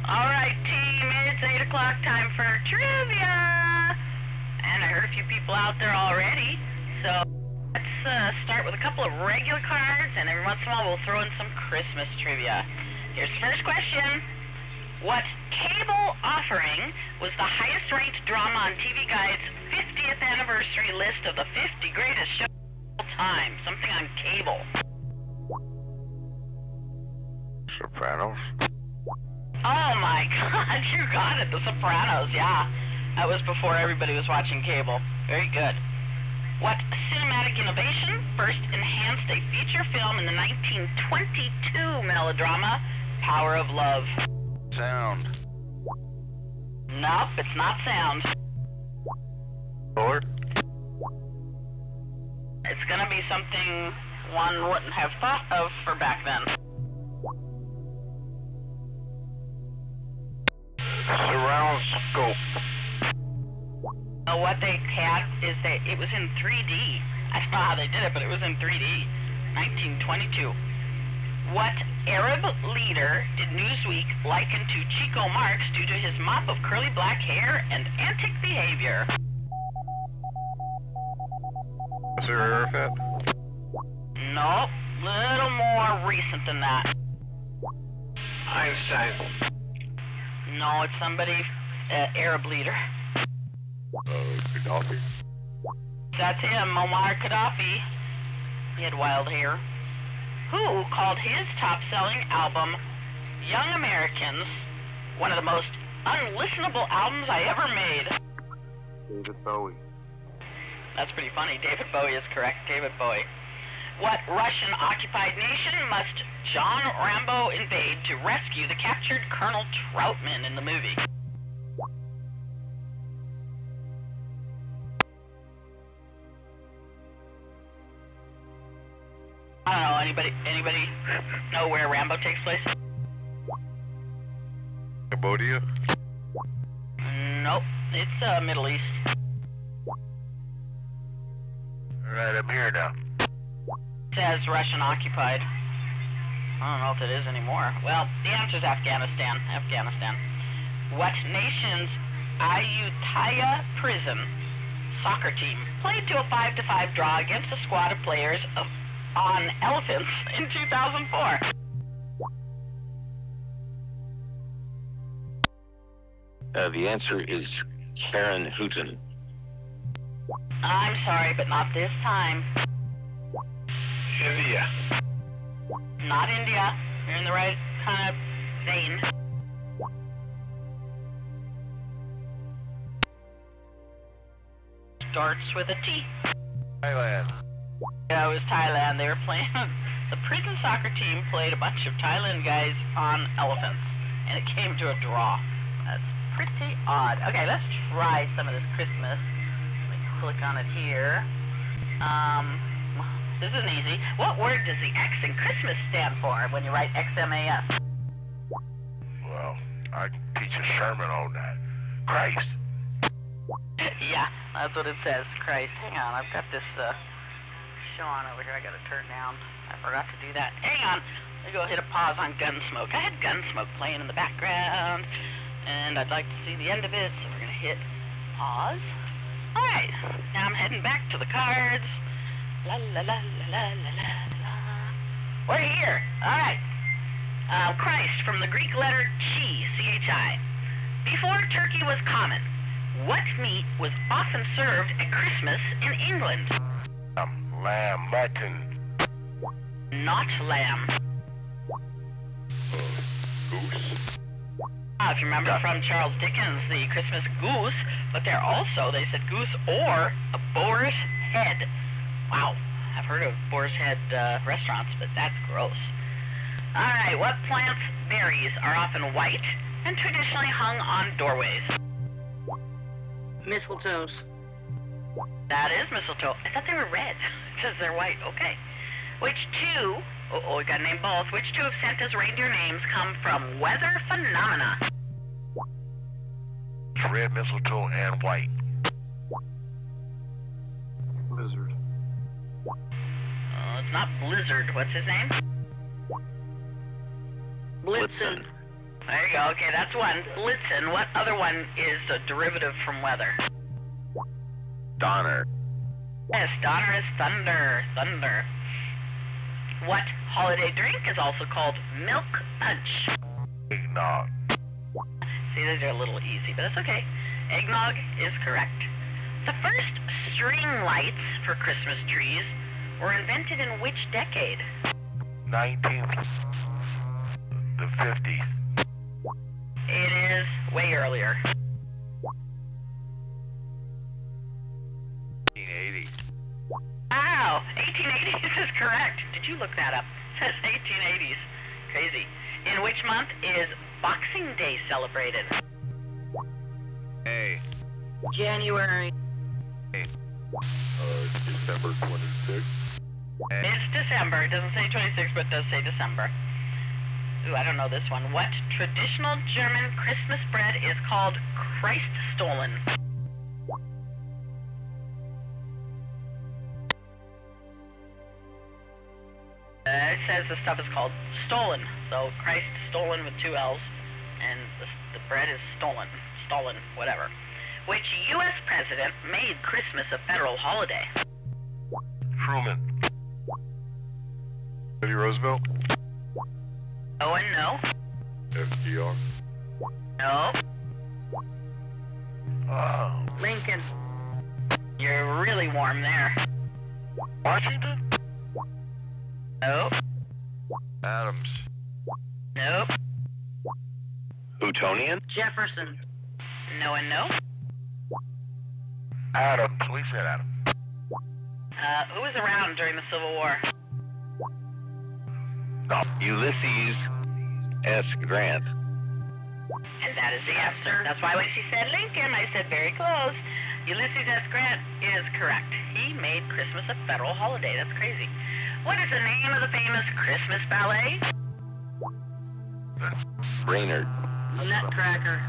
Alright team, it's 8 o'clock, time for trivia! And I heard a few people out there already, so let's start with a couple of regular cards, and every once in a while we'll throw in some Christmas trivia. Here's the first question. What cable offering was the highest ranked drama on TV Guide's 50th anniversary list of the 50 greatest shows of all time? Something on cable. Sopranos. Oh my god, you got it, The Sopranos, yeah. That was before everybody was watching cable. Very good. What cinematic innovation first enhanced a feature film in the 1922 melodrama, Power of Love? Sound. Nope, it's not sound. Lord. It's gonna be something one wouldn't have thought of for back then. Surround scope. What they had is that it was in 3D. I don't know how they did it, but it was in 3D. 1922. What Arab leader did Newsweek liken to Chico Marx due to his mop of curly black hair and antic behavior? Sir Arafat? Nope, little more recent than that. Einstein. No, it's somebody, Arab leader. Gaddafi. That's him, Muammar Gaddafi. He had wild hair. Who called his top-selling album, Young Americans, one of the most unlistenable albums I ever made? David Bowie. That's pretty funny. David Bowie is correct. David Bowie. What Russian-occupied nation must John Rambo invade to rescue the captured Colonel Troutman in the movie? I don't know. Anybody know where Rambo takes place? Cambodia? Nope. It's Middle East. Alright, I'm here now. It says Russian occupied. I don't know if it is anymore. Well, the answer is Afghanistan. Afghanistan. What nation's Ayutthaya Prison soccer team played to a 5-5 draw against a squad of players on elephants in 2004? The answer is Karen Houghton. I'm sorry, but not this time. India. Not India. You're in the right kind of vein. Starts with a T. Thailand. Yeah, it was Thailand. They were playing. The prison soccer team played a bunch of Thailand guys on elephants, and it came to a draw. That's pretty odd. Okay, let's try some of this Christmas. Let me click on it here. This isn't easy. What word does the X in Christmas stand for when you write XMAS? Well, I can teach a sermon on that. Christ. Yeah, that's what it says, Christ. Hang on, I've got this show on over here I gotta turn down. I forgot to do that. Hang on, let me go hit a pause on Gunsmoke. I had Gunsmoke playing in the background, and I'd like to see the end of it, so we're gonna hit pause. Alright, now I'm heading back to the cards. La la la la la la la. We're here. Alright. Christ, from the Greek letter chi, C-H-I. Before turkey was common, what meat was often served at Christmas in England? Lamb, mutton. Not lamb. Goose. If you remember from Charles Dickens, the Christmas goose, but they're also, they said goose or a boar's head. Wow, I've heard of boar's head restaurants, but that's gross. Alright, what plant's berries are often white and traditionally hung on doorways? Mistletoes. That is mistletoe. I thought they were red. It says they're white. Okay. Which two, we gotta name both, which two of Santa's reindeer names come from weather phenomena? Red mistletoe and white. Blizzard. It's not Blizzard. What's his name? Blitzen. There you go. Okay, that's one. Blitzen. What other one is a derivative from weather? Donner. Yes, Donner is thunder. Thunder. What holiday drink is also called milk punch? Eggnog. See, these are a little easy, but that's okay. Eggnog is correct. The first string lights for Christmas trees were invented in which decade? 19th. The 50s. It is way earlier. 1880s. Wow, 1880s is correct. Did you look that up? It says 1880s. Crazy. In which month is Boxing Day celebrated? Hey. January. December 26th. It's December. It doesn't say 26, but it does say December. Ooh, I don't know this one. What traditional German Christmas bread is called Christstollen? It says the stuff is called Stollen, so Christ stolen with two L's, and the bread is stolen, whatever. Which U.S. president made Christmas a federal holiday? Truman. Teddy Roosevelt. Oh and no. FDR. No. Oh. Lincoln. You're really warm there. Washington. Nope. Adams. Nope. Houstonian? Jefferson. No and no. Adams. We said Adams. Who was around during the Civil War? No. Ulysses S. Grant. And that is the answer. That's why when she said Lincoln, I said very close. Ulysses S. Grant is correct. He made Christmas a federal holiday. That's crazy. What is the name of the famous Christmas ballet? Brainerd. Nutcracker.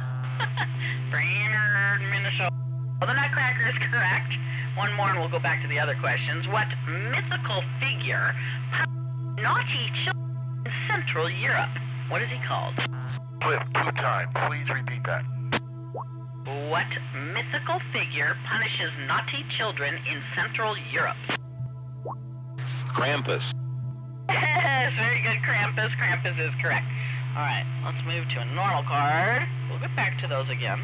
Brainerd, Minnesota. Well, the Nutcracker is correct. One more and we'll go back to the other questions. What mythical figure punished naughty children in Central Europe? What is he called? Flip 2 times. Please repeat that. What mythical figure punishes naughty children in Central Europe? Krampus. Yes, very good, Krampus. Krampus is correct. All right, let's move to a normal card. We'll get back to those again.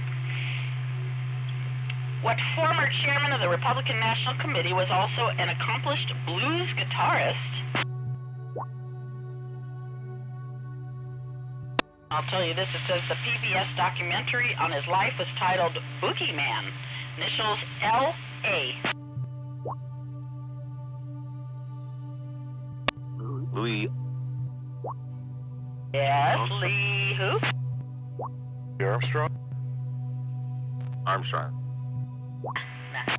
What former chairman of the Republican National Committee was also an accomplished blues guitarist? I'll tell you this, it says the PBS documentary on his life was titled Boogeyman, initials L.A. Louis Yes, Lee who? Armstrong? Armstrong. Nah.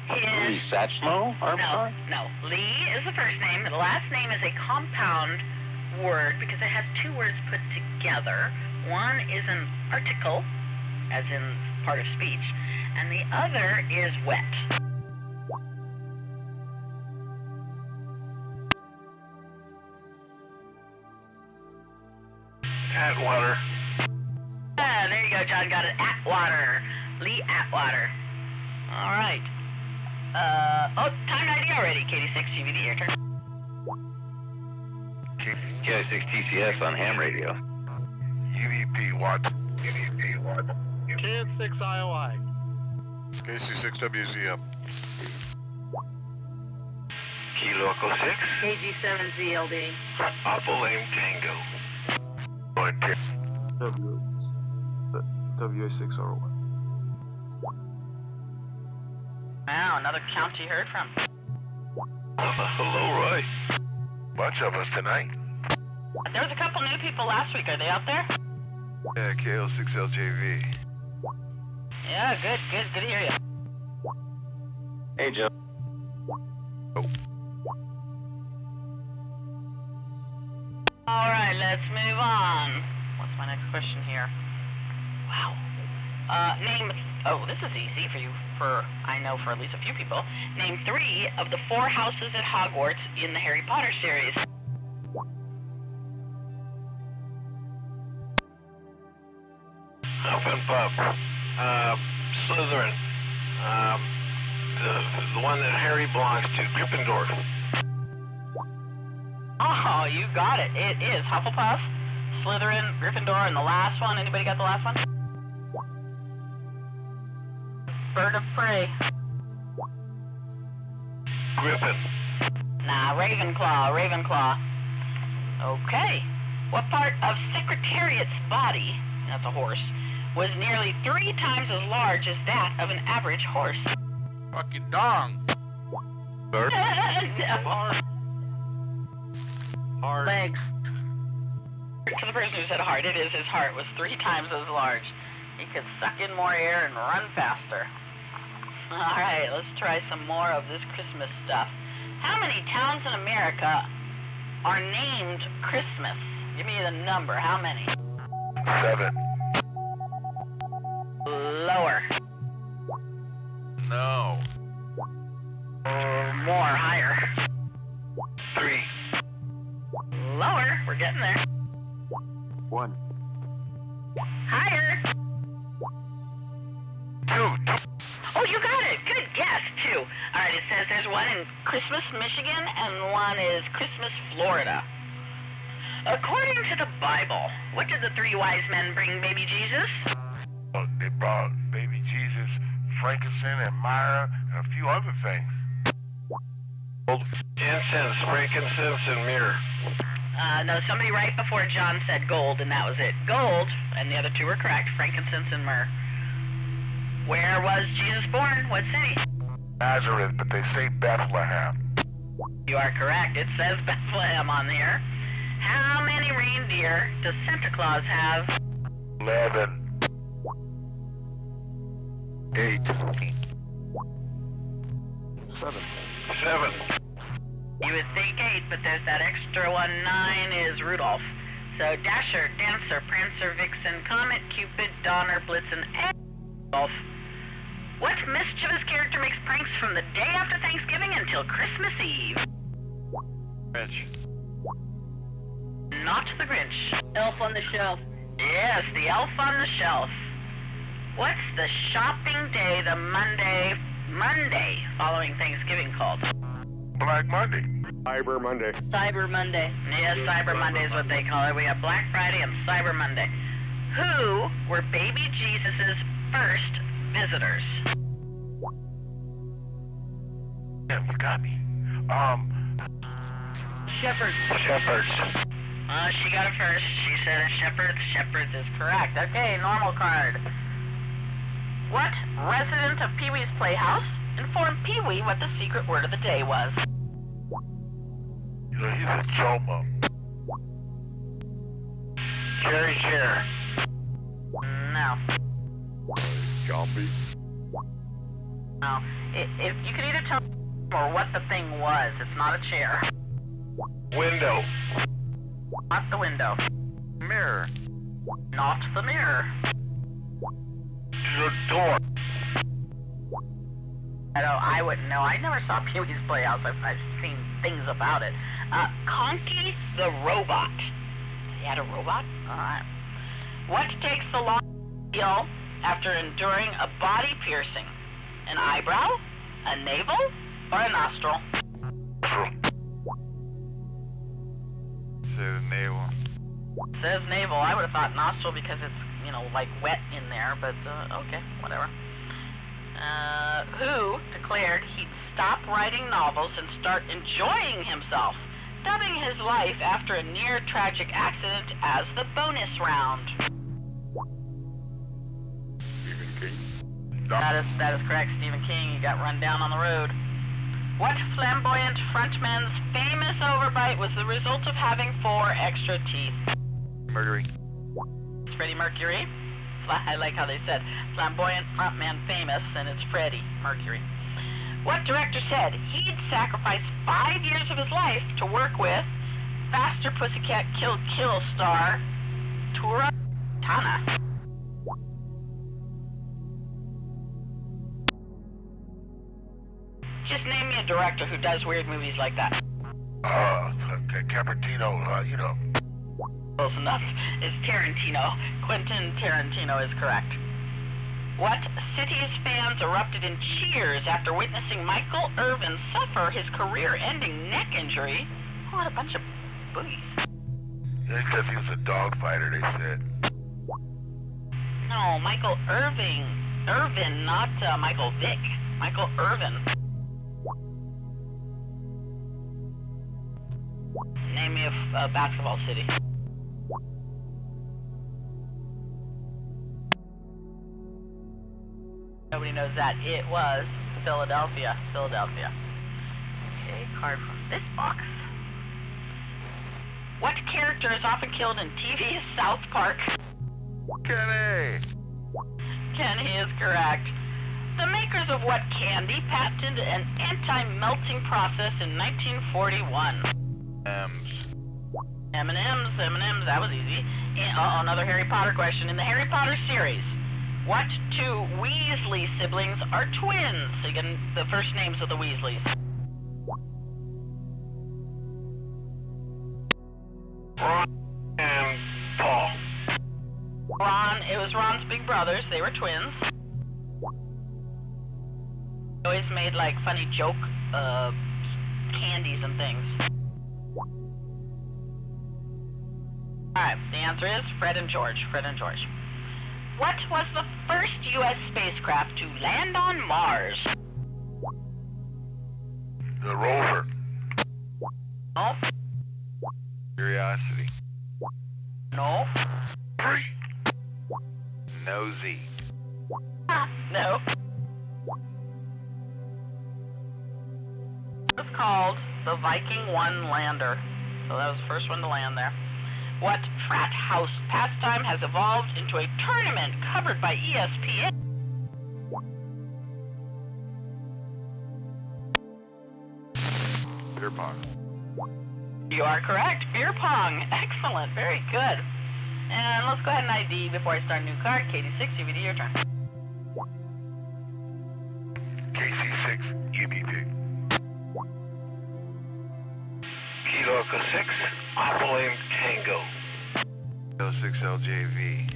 Louis Satchmo Armstrong? No. Lee is the first name. The last name is a compound word because it has two words put together. One is an article, as in part of speech, and the other is wet. Atwater. Ah, there you go, John. Got it. Atwater. Lee Atwater. All right. Time ID already. KD6UVD, your turn. KD6 TCS on ham radio. UVP what? UVP what? KD6 IOI. KC6WZM. Kilo Echo 6. KG7ZLD. Apple Aim Tango. WA6RY. Wow, another county heard from. Hello, Roy. Bunch of us tonight. There was a couple new people last week. Are they out there? Yeah, KO6LJV. Yeah, good to hear you. Hey, Joe. All right, let's move on. What's my next question here? Wow. This is easy I know for at least a few people. Name 3 of the 4 houses at Hogwarts in the Harry Potter series. Huff and Puff. Slytherin. The one that Harry belongs to, Gryffindor. Oh, you got it. It is Hufflepuff, Slytherin, Gryffindor, and the last one. Anybody got the last one? Bird of Prey. Griffin. Nah, Ravenclaw. Okay. What part of Secretariat's body, that's a horse, was nearly 3 times as large as that of an average horse? Fucking dong. Bird. No. Hard. Legs. To the person who said heart, it is his heart was 3 times as large. He could suck in more air and run faster. All right, let's try some more of this Christmas stuff. How many towns in America are named Christmas? Give me the number. How many? 7. Lower. No. More. Higher. 3. Lower. We're getting there. 1. Higher. 2. Oh, you got it. Good guess, 2. All right, it says there's one in Christmas, Michigan, and one is Christmas, Florida. According to the Bible, what did the 3 wise men bring baby Jesus? They brought baby Jesus, frankincense, and myrrh, and a few other things. Incense, frankincense, and myrrh. No, somebody right before John said gold, and that was it. Gold, and the other 2 were correct, frankincense and myrrh. Where was Jesus born? What city? Nazareth, but they say Bethlehem. You are correct. It says Bethlehem on there. How many reindeer does Santa Claus have? 11. 8. 7. 7. You would think 8, but there's that extra one. 9 is Rudolph. So Dasher, Dancer, Prancer, Vixen, Comet, Cupid, Donner, Blitzen, and Rudolph. What mischievous character makes pranks from the day after Thanksgiving until Christmas Eve? Grinch. Not the Grinch. Elf on the Shelf. Yes, the elf on the shelf. What's the shopping day, the Monday following Thanksgiving called? Black Monday. Cyber Monday. Cyber Monday. Yes, Cyber Monday is what they call it. We have Black Friday and Cyber Monday. Who were baby Jesus's first visitors? Yeah, you got me. Shepherds. Shepherds. She got it first. She said shepherds. Shepherds is correct. Okay, normal card. What resident of Pee-wee's Playhouse informed Pee-wee what the secret word of the day was. You know, he's a choma. Cherry chair. No. Zombie. No. If you could either tell or what the thing was, it's not a chair. Window. Not the window. Mirror. Not the mirror. The door. I wouldn't know. I never saw Pee-wee's Playhouse. I've seen things about it. Conky the robot. He had a robot? Alright. What takes the longest to heal after enduring a body piercing? An eyebrow? A navel? Or a nostril? Says navel. Says navel. I would have thought nostril because it's, you know, like wet in there, but okay, whatever. Who declared he'd stop writing novels and start enjoying himself, dubbing his life after a near-tragic accident as the bonus round? Stephen King. That is correct, Stephen King. He got run down on the road. What flamboyant frontman's famous overbite was the result of having 4 extra teeth? Mercury. It's Freddie Mercury. I like how they said flamboyant frontman famous, and it's Freddie Mercury. What director said he'd sacrifice 5 years of his life to work with Faster Pussycat Kill Kill star Tura Tana? Just name me a director who does weird movies like that. Capertino, you know. Close enough. It's Tarantino. Quentin Tarantino is correct. What city's fans erupted in cheers after witnessing Michael Irvin suffer his career-ending neck injury? Oh, what a bunch of boogies. Because he was a dog fighter, they said. No, Michael Irvin, not Michael Vick. Michael Irvin. Name me a basketball city. Nobody knows that. It was Philadelphia. Philadelphia. Okay, card from this box. What character is often killed in TV's South Park? Kenny. Kenny is correct. The makers of what candy patented an anti-melting process in 1941? M&M's, that was easy. Another Harry Potter question. In the Harry Potter series, what 2 Weasley siblings are twins? So you get the first names of the Weasleys. Ron and Paul. Ron, it was Ron's big brothers. They were twins. They always made like funny joke candies and things. Alright, the answer is Fred and George. Fred and George. What was the first U.S. spacecraft to land on Mars? The rover. No. Curiosity. No. 3. Nosy. No. It was called the Viking 1 lander. So that was the first one to land there. What frat house pastime has evolved into a tournament covered by ESPN? Beer pong. You are correct. Beer pong. Excellent. Very good. And let's go ahead and ID before I start a new card. KD6UVD, your turn. KC6UVD. Kilo 6. Operaling Tango. 06LJV.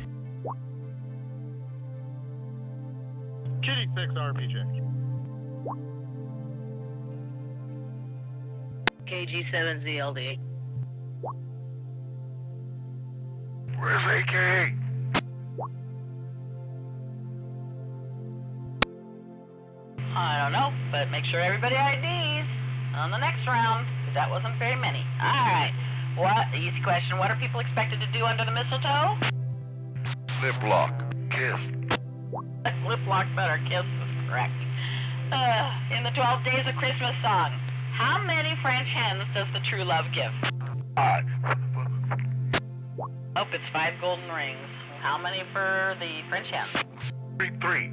KD6RPJ. KG7ZLD. Where's AKA? I don't know, but make sure everybody IDs on the next round, because that wasn't very many. Alright. What? Easy question. What are people expected to do under the mistletoe? Lip lock. Kiss. Lip lock better. Kiss is correct. In the 12 Days of Christmas song, how many French hens does the true love give? 5. Oh, it's 5 golden rings. How many for the French hens? 3.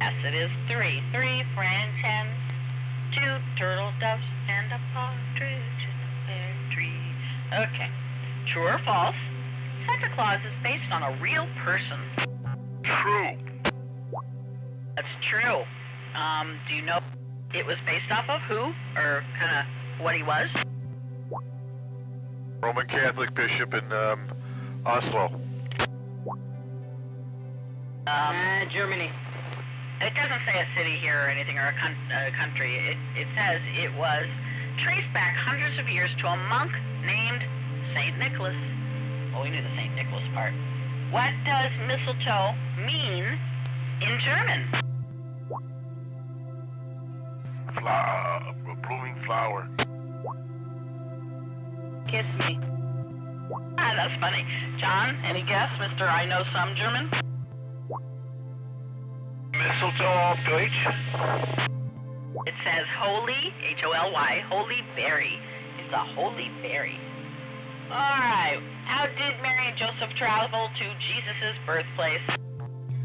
Yes, it is 3. 3 French hens, 2 turtle doves, and a partridge in the pear tree. Okay. True or false? Santa Claus is based on a real person. True. That's true. Do you know it was based off of who? Or kind of what he was? Roman Catholic bishop in Oslo. Germany. It doesn't say a city here or anything, or a country. It says it was traced back hundreds of years to a monk named St. Nicholas. Well, we knew the St. Nicholas part. What does mistletoe mean in German? A blooming flower. Kiss me. Ah, that's funny. John, any guess, Mr. I know some German? Mistletoe auf Deutsch? It says holy, H-O-L-Y, holy berry. It's a holy berry. All right. How did Mary and Joseph travel to Jesus' birthplace?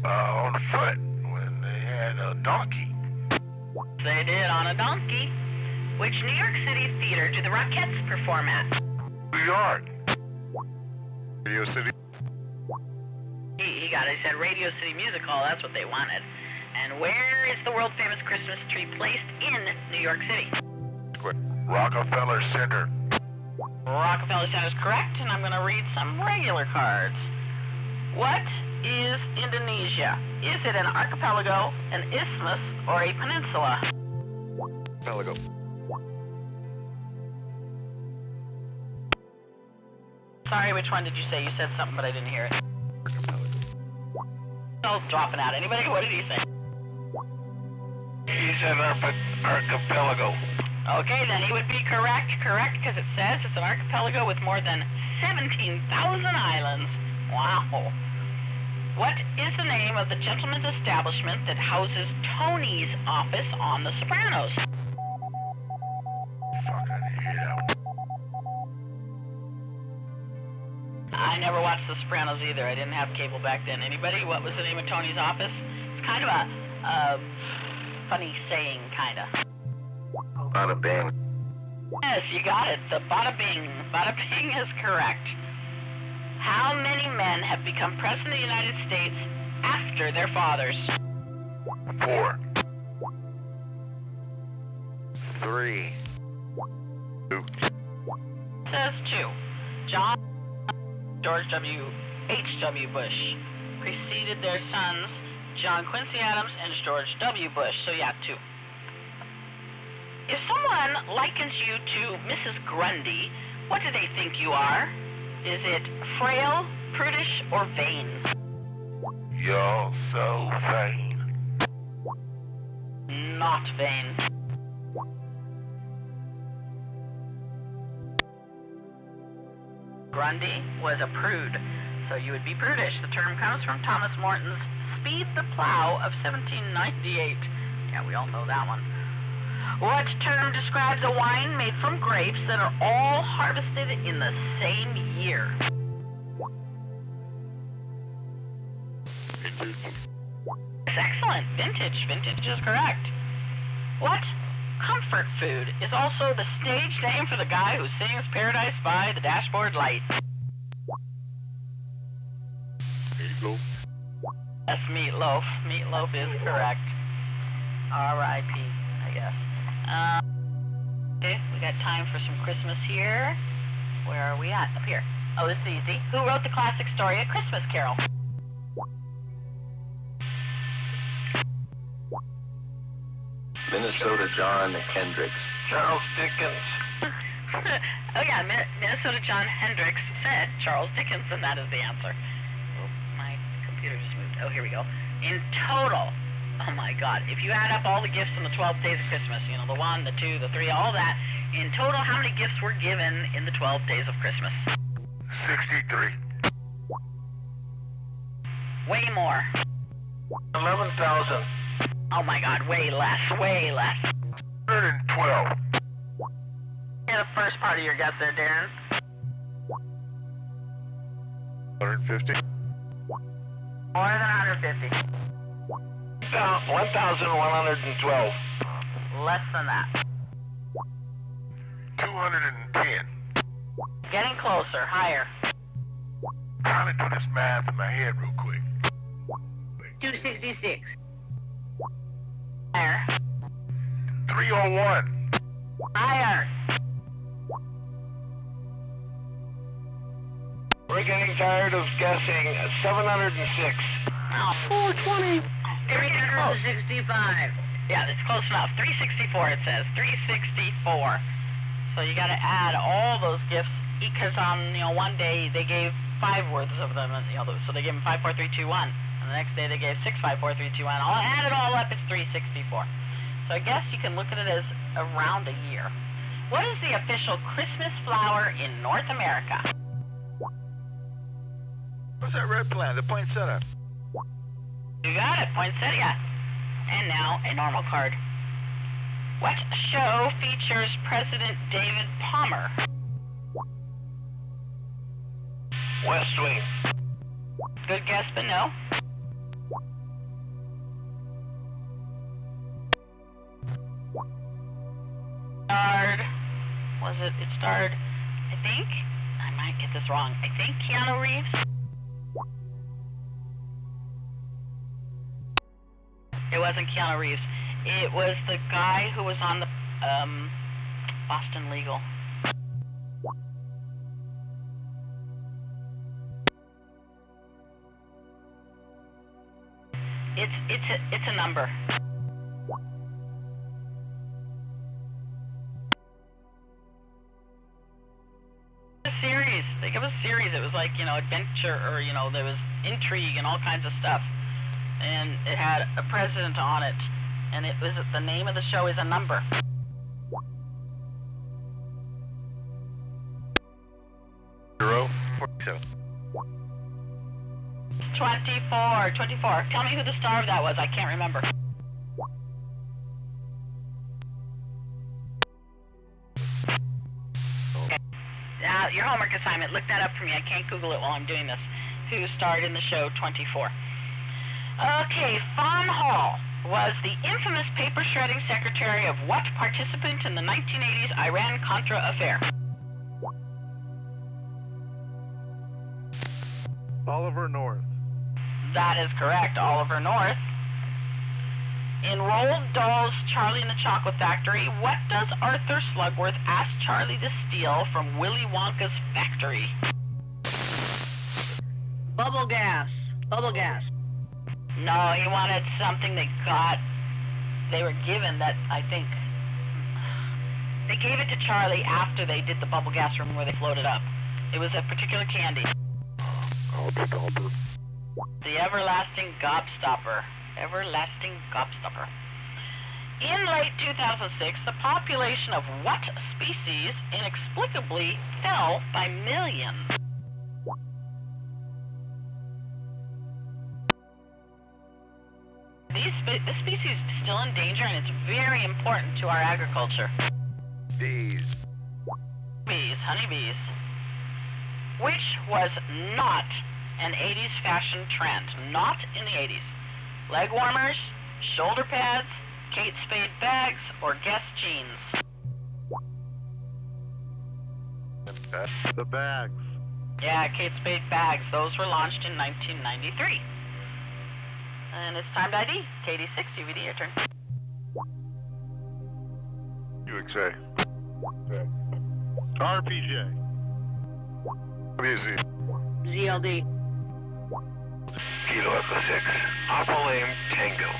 On foot when they had a donkey. They did, on a donkey. Which New York City theater do the Rockettes perform at? New York. Radio City. He got it. He said Radio City Music Hall. That's what they wanted. And where is the world-famous Christmas tree placed in New York City? Rockefeller Center. Rockefeller Center is correct, and I'm going to read some regular cards. What is Indonesia? Is it an archipelago, an isthmus, or a peninsula? Archipelago. Sorry, which one did you say? You said something, but I didn't hear it. Oh, dropping out. Anybody? What did he say? He said archipelago. Okay, then he would be correct, because it says it's an archipelago with more than 17,000 islands. Wow. What is the name of the gentleman's establishment that houses Tony's office on The Sopranos? Fuck, I didn't hear that one. I never watched The Sopranos either. I didn't have cable back then. Anybody? What was the name of Tony's office? It's kind of a funny saying, kind of. Bada bing. Yes, you got it. The bada bing. Bada bing is correct. How many men have become president of the United States after their fathers? 4. 3. 2. Says 2. George H.W. Bush preceded their sons, John Quincy Adams and George W. Bush. So yeah, 2. If someone likens you to Mrs. Grundy, what do they think you are? Is it frail, prudish, or vain? You're so vain. Not vain. Grundy was a prude, so you would be prudish. The term comes from Thomas Morton's Speed the Plow of 1798. Yeah, we all know that one. What term describes a wine made from grapes that are all harvested in the same year? Vintage. Yes, excellent. Vintage. Vintage is correct. What comfort food is also the stage name for the guy who sings Paradise by the Dashboard Light? Meatloaf. That's meatloaf. Meatloaf is correct. R.I.P., I guess. Okay, we got time for some Christmas here. Where are we at? Up here. Oh, this is easy. Who wrote the classic story, A Christmas Carol? Minnesota John Hendricks. Charles Dickens. Oh yeah, Minnesota John Hendricks said Charles Dickens, and that is the answer. Oh, my computer just moved. Oh, here we go. In total, oh my God, if you add up all the gifts on the 12 days of Christmas, you know, the 1, the 2, the 3, all that, in total, how many gifts were given in the 12 days of Christmas? 63. Way more. 11,000. Oh my God, way less, way less. 112. Yeah, the first part of your guess there, Darren. 150. More than 150. 1,112. Less than that. 210. Getting closer, higher. Trying to do this math in my head real quick. 266. Higher. 301. Higher. We're getting tired of guessing. 706. Oh, 420. 365. Yeah, it's close enough. 364 it says. 364. So you got to add all those gifts because on one day they gave 5 worths of them, and so they gave them 5, 4, 3, 2, 1. And the next day they gave 6, 5, 4, 3, 2, 1. I'll add it all up. It's 364. So I guess you can look at it as around a year. What is the official Christmas flower in North America? What's that red plant? The poinsettia. You got it, poinsettia. And now a normal card. What show features President David Palmer? West Wing. Good guess, but no. It starred, I think, I might get this wrong, I think Keanu Reeves? It wasn't Keanu Reeves. It was the guy who was on the Boston Legal. It's a number. A series. They give a series. It was like, adventure, or, there was intrigue and all kinds of stuff. And it had a president on it. And it was, the name of the show is a number. 047. 24. Tell me who the star of that was. I can't remember. Okay. Now, your homework assignment, look that up for me. I can't Google it while I'm doing this. Who starred in the show 24? Okay, Fawn Hall was the infamous paper shredding secretary of what participant in the 1980s Iran-Contra affair? Oliver North. That is correct, Oliver North. In Roald Dahl's Charlie and the Chocolate Factory, what does Arthur Slugworth ask Charlie to steal from Willy Wonka's factory? Bubble gas. Bubble gas. No, he wanted something they were given that, I think, they gave it to Charlie after they did the bubble gas room where they floated up. It was a particular candy. Gobstopper. The everlasting gobstopper. Everlasting gobstopper. In late 2006, the population of what species inexplicably fell by millions? This species is still in danger, and it's very important to our agriculture. Bees. Bees, honeybees. Which was not an 80s fashion trend. Not in the 80s. Leg warmers, shoulder pads, Kate Spade bags, or Guess jeans? That's the bags. Yeah, Kate Spade bags. Those were launched in 1993. And it's time to ID. KD6UVD, your turn. UXA. RPJ. WZ. ZLD. Kilo Echo 6. Apple Aim Tango.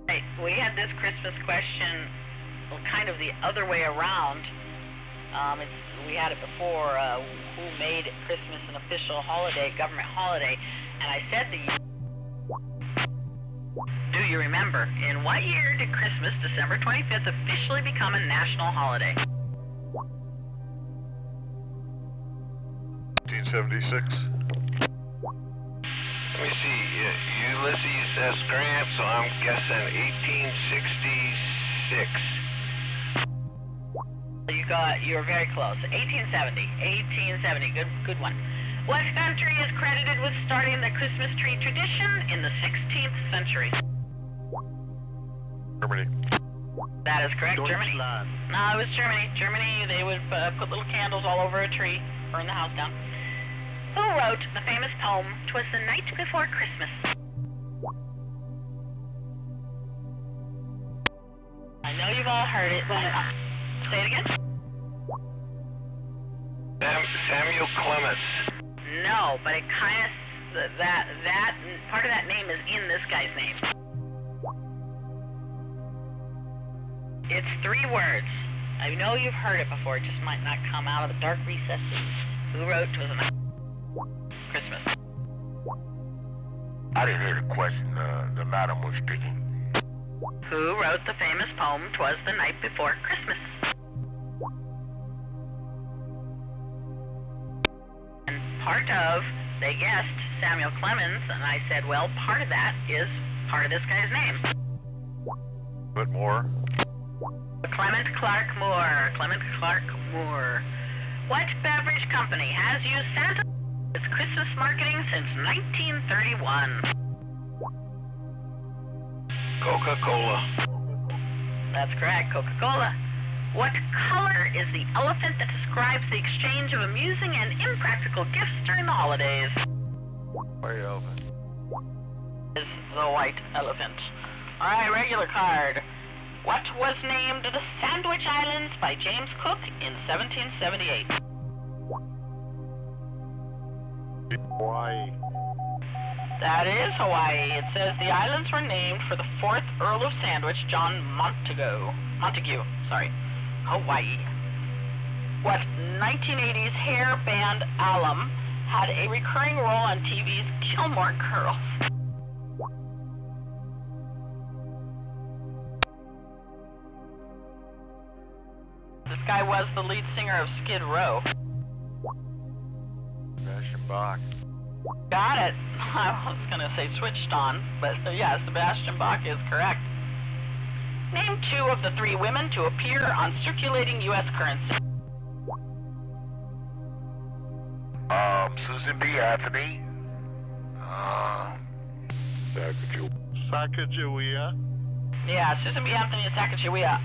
Right, we had this Christmas question kind of the other way around. We had it before, who made Christmas an official holiday, government holiday, and I said Do you remember, in what year did Christmas, December 25th, officially become a national holiday? 1876. Let me see. Ulysses S. Grant, so I'm guessing 1866. You were very close. 1870. 1870. Good one. What country is credited with starting the Christmas tree tradition in the 16th century? Germany. That is correct. Germany. Deutschland. No, it was Germany. Germany, they would put little candles all over a tree, burn the house down. Who wrote the famous poem, "'Twas the Night Before Christmas"? I know you've all heard it. Say it again. Samuel Clemens. No, but it kind of, that part of that name is in this guy's name. It's 3 words. I know you've heard it before, it just might not come out of the dark recesses. Who wrote "'Twas the Night Christmas"? I didn't hear the question the madam was speaking. Who wrote the famous poem, "'Twas the Night Before Christmas"? And part of, they guessed Samuel Clemens, and I said, well, part of that is part of this guy's name. But more. Clement Clark Moore. Clement Clark Moore. What beverage company has used Santa as Christmas marketing since 1931? Coca-Cola. That's correct, Coca-Cola. What color is the elephant that describes the exchange of amusing and impractical gifts during the holidays? White elephant. Is the white elephant. All right, regular card. What was named the Sandwich Islands by James Cook in 1778? Hawaii. That is Hawaii. It says the islands were named for the 4th Earl of Sandwich, John Montague, Hawaii. What 1980s hair band alum had a recurring role on TV's Gilmore Girls? This guy was the lead singer of Skid Row. Sebastian Bach. Got it. I was going to say switched on, but yeah, Sebastian Bach is correct. Name 2 of the 3 women to appear on circulating U.S. currency. Susan B. Anthony. Sacagawea. Yeah, Susan B. Anthony and Sacagawea.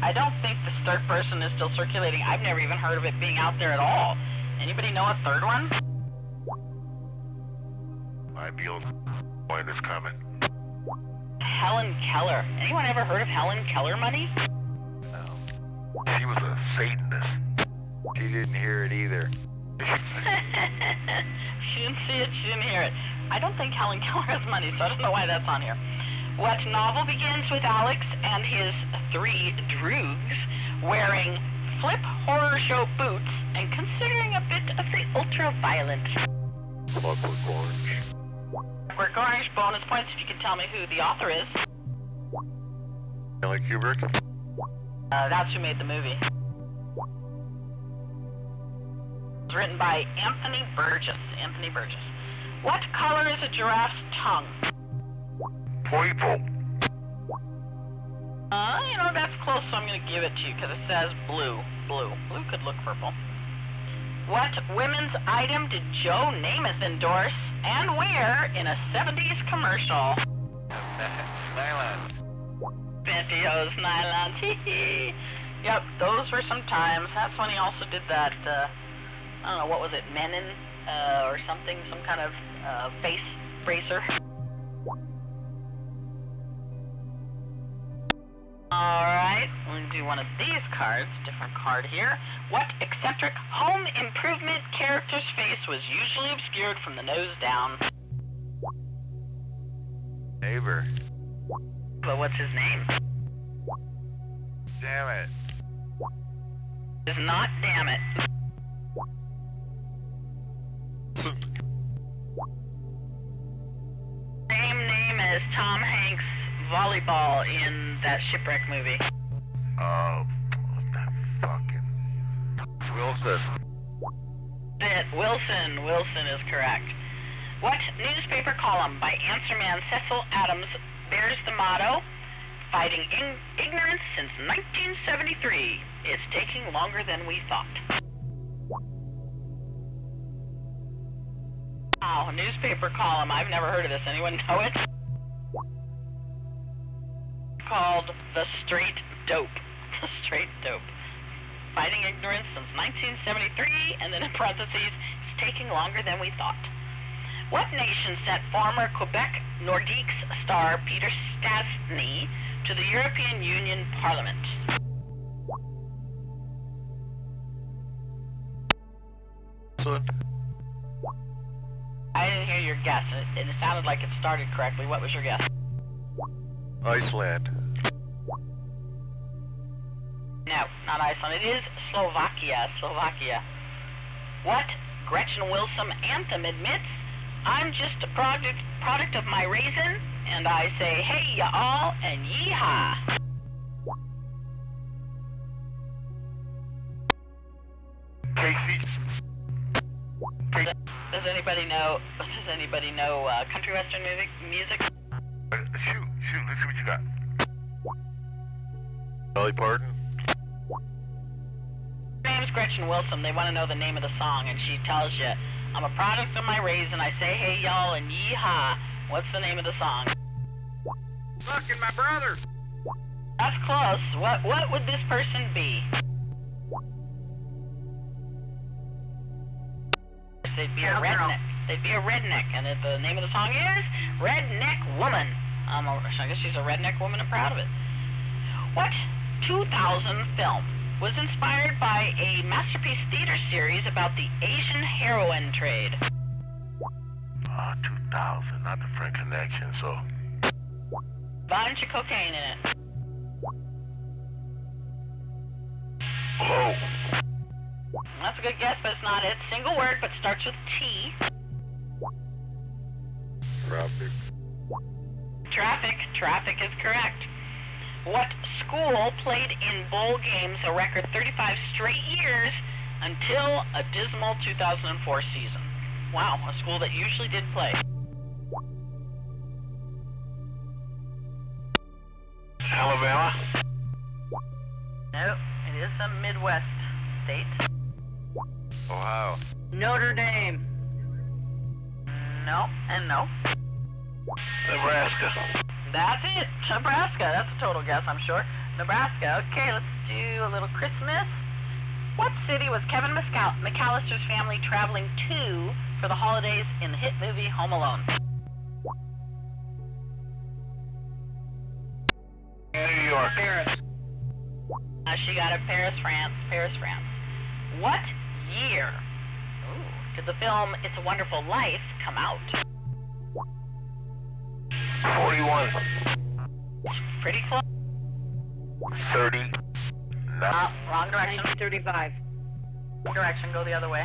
I don't think the third person is still circulating. I've never even heard of it being out there at all. Anybody know a third one? Might be a point is coming. Helen Keller. Anyone ever heard of Helen Keller money? No. She was a Satanist. She didn't hear it either. She didn't see it, she didn't hear it. I don't think Helen Keller has money, so I don't know why that's on here. What novel begins with Alex and his 3 droogs wearing flip horror show boots and considering a bit of the ultra-violent? Clockwork Orange. Clockwork Orange, bonus points if you can tell me who the author is. Stanley Kubrick. That's who made the movie. It was written by Anthony Burgess. What color is a giraffe's tongue? Purple. That's close, so I'm going to give it to you because it says blue. Blue could look purple. What women's item did Joe Namath endorse and wear in a 70s commercial? Nylon. Pantyhose, nylon. Yep, those were some times. That's when he also did that, I don't know, what was it, Menon or something, some kind of face bracer. Alright, we'll do one of these cards, different card here. What eccentric home improvement character's face was usually obscured from the nose down? Neighbor. But what's his name? Damn it. Is not damn it. Same name is Tom Hanks' volleyball in that shipwreck movie? What's that fucking... Wilson. Wilson is correct. What newspaper column by answerman Cecil Adams bears the motto, "Fighting ignorance since 1973. It's taking longer than we thought"? Wow, newspaper column. I've never heard of this. Anyone know it? Called The Straight Dope. The Straight Dope. Fighting ignorance since 1973, and then in parentheses, it's taking longer than we thought. What nation sent former Quebec Nordiques star Peter Stastny to the European Union Parliament? I didn't hear your guess, and it sounded like it started correctly. What was your guess? Iceland. No, not Iceland. It is Slovakia. What Gretchen Wilson anthem admits? I'm just a product of my raisin, and I say, hey ya-all, and yeehaw. Does anybody know country western music? Shoot, let's see what you got. Dolly Parton. Her name's Gretchen Wilson. They want to know the name of the song, and she tells you, I'm a product of my raisin, I say hey y'all and yeehaw. What's the name of the song? Fucking my brother. That's close. What would this person be? They'd be a redneck. They'd be a redneck, and the name of the song is Redneck Woman. I guess she's a redneck woman and proud of it. What 2000 film was inspired by a masterpiece theater series about the Asian heroin trade? 2000, not the Frank Connection, so... Bunch of cocaine in it. Whoa. That's a good guess, but it's not it. Single word, but starts with T. Traffic is correct. What school played in bowl games a record 35 straight years until a dismal 2004 season? Wow, a school that usually did play. Alabama? No, it is a Midwest state. Ohio. Notre Dame. No, and no. Nebraska. That's it. Nebraska. That's a total guess, I'm sure. Nebraska. Okay, let's do a little Christmas. What city was Kevin McAllister's family traveling to for the holidays in the hit movie Home Alone? New York. Paris. She got it. Paris, France. What year did the film It's a Wonderful Life come out? 41. Pretty close. 30. No. Wrong direction. 1935. Wrong direction. Go the other way.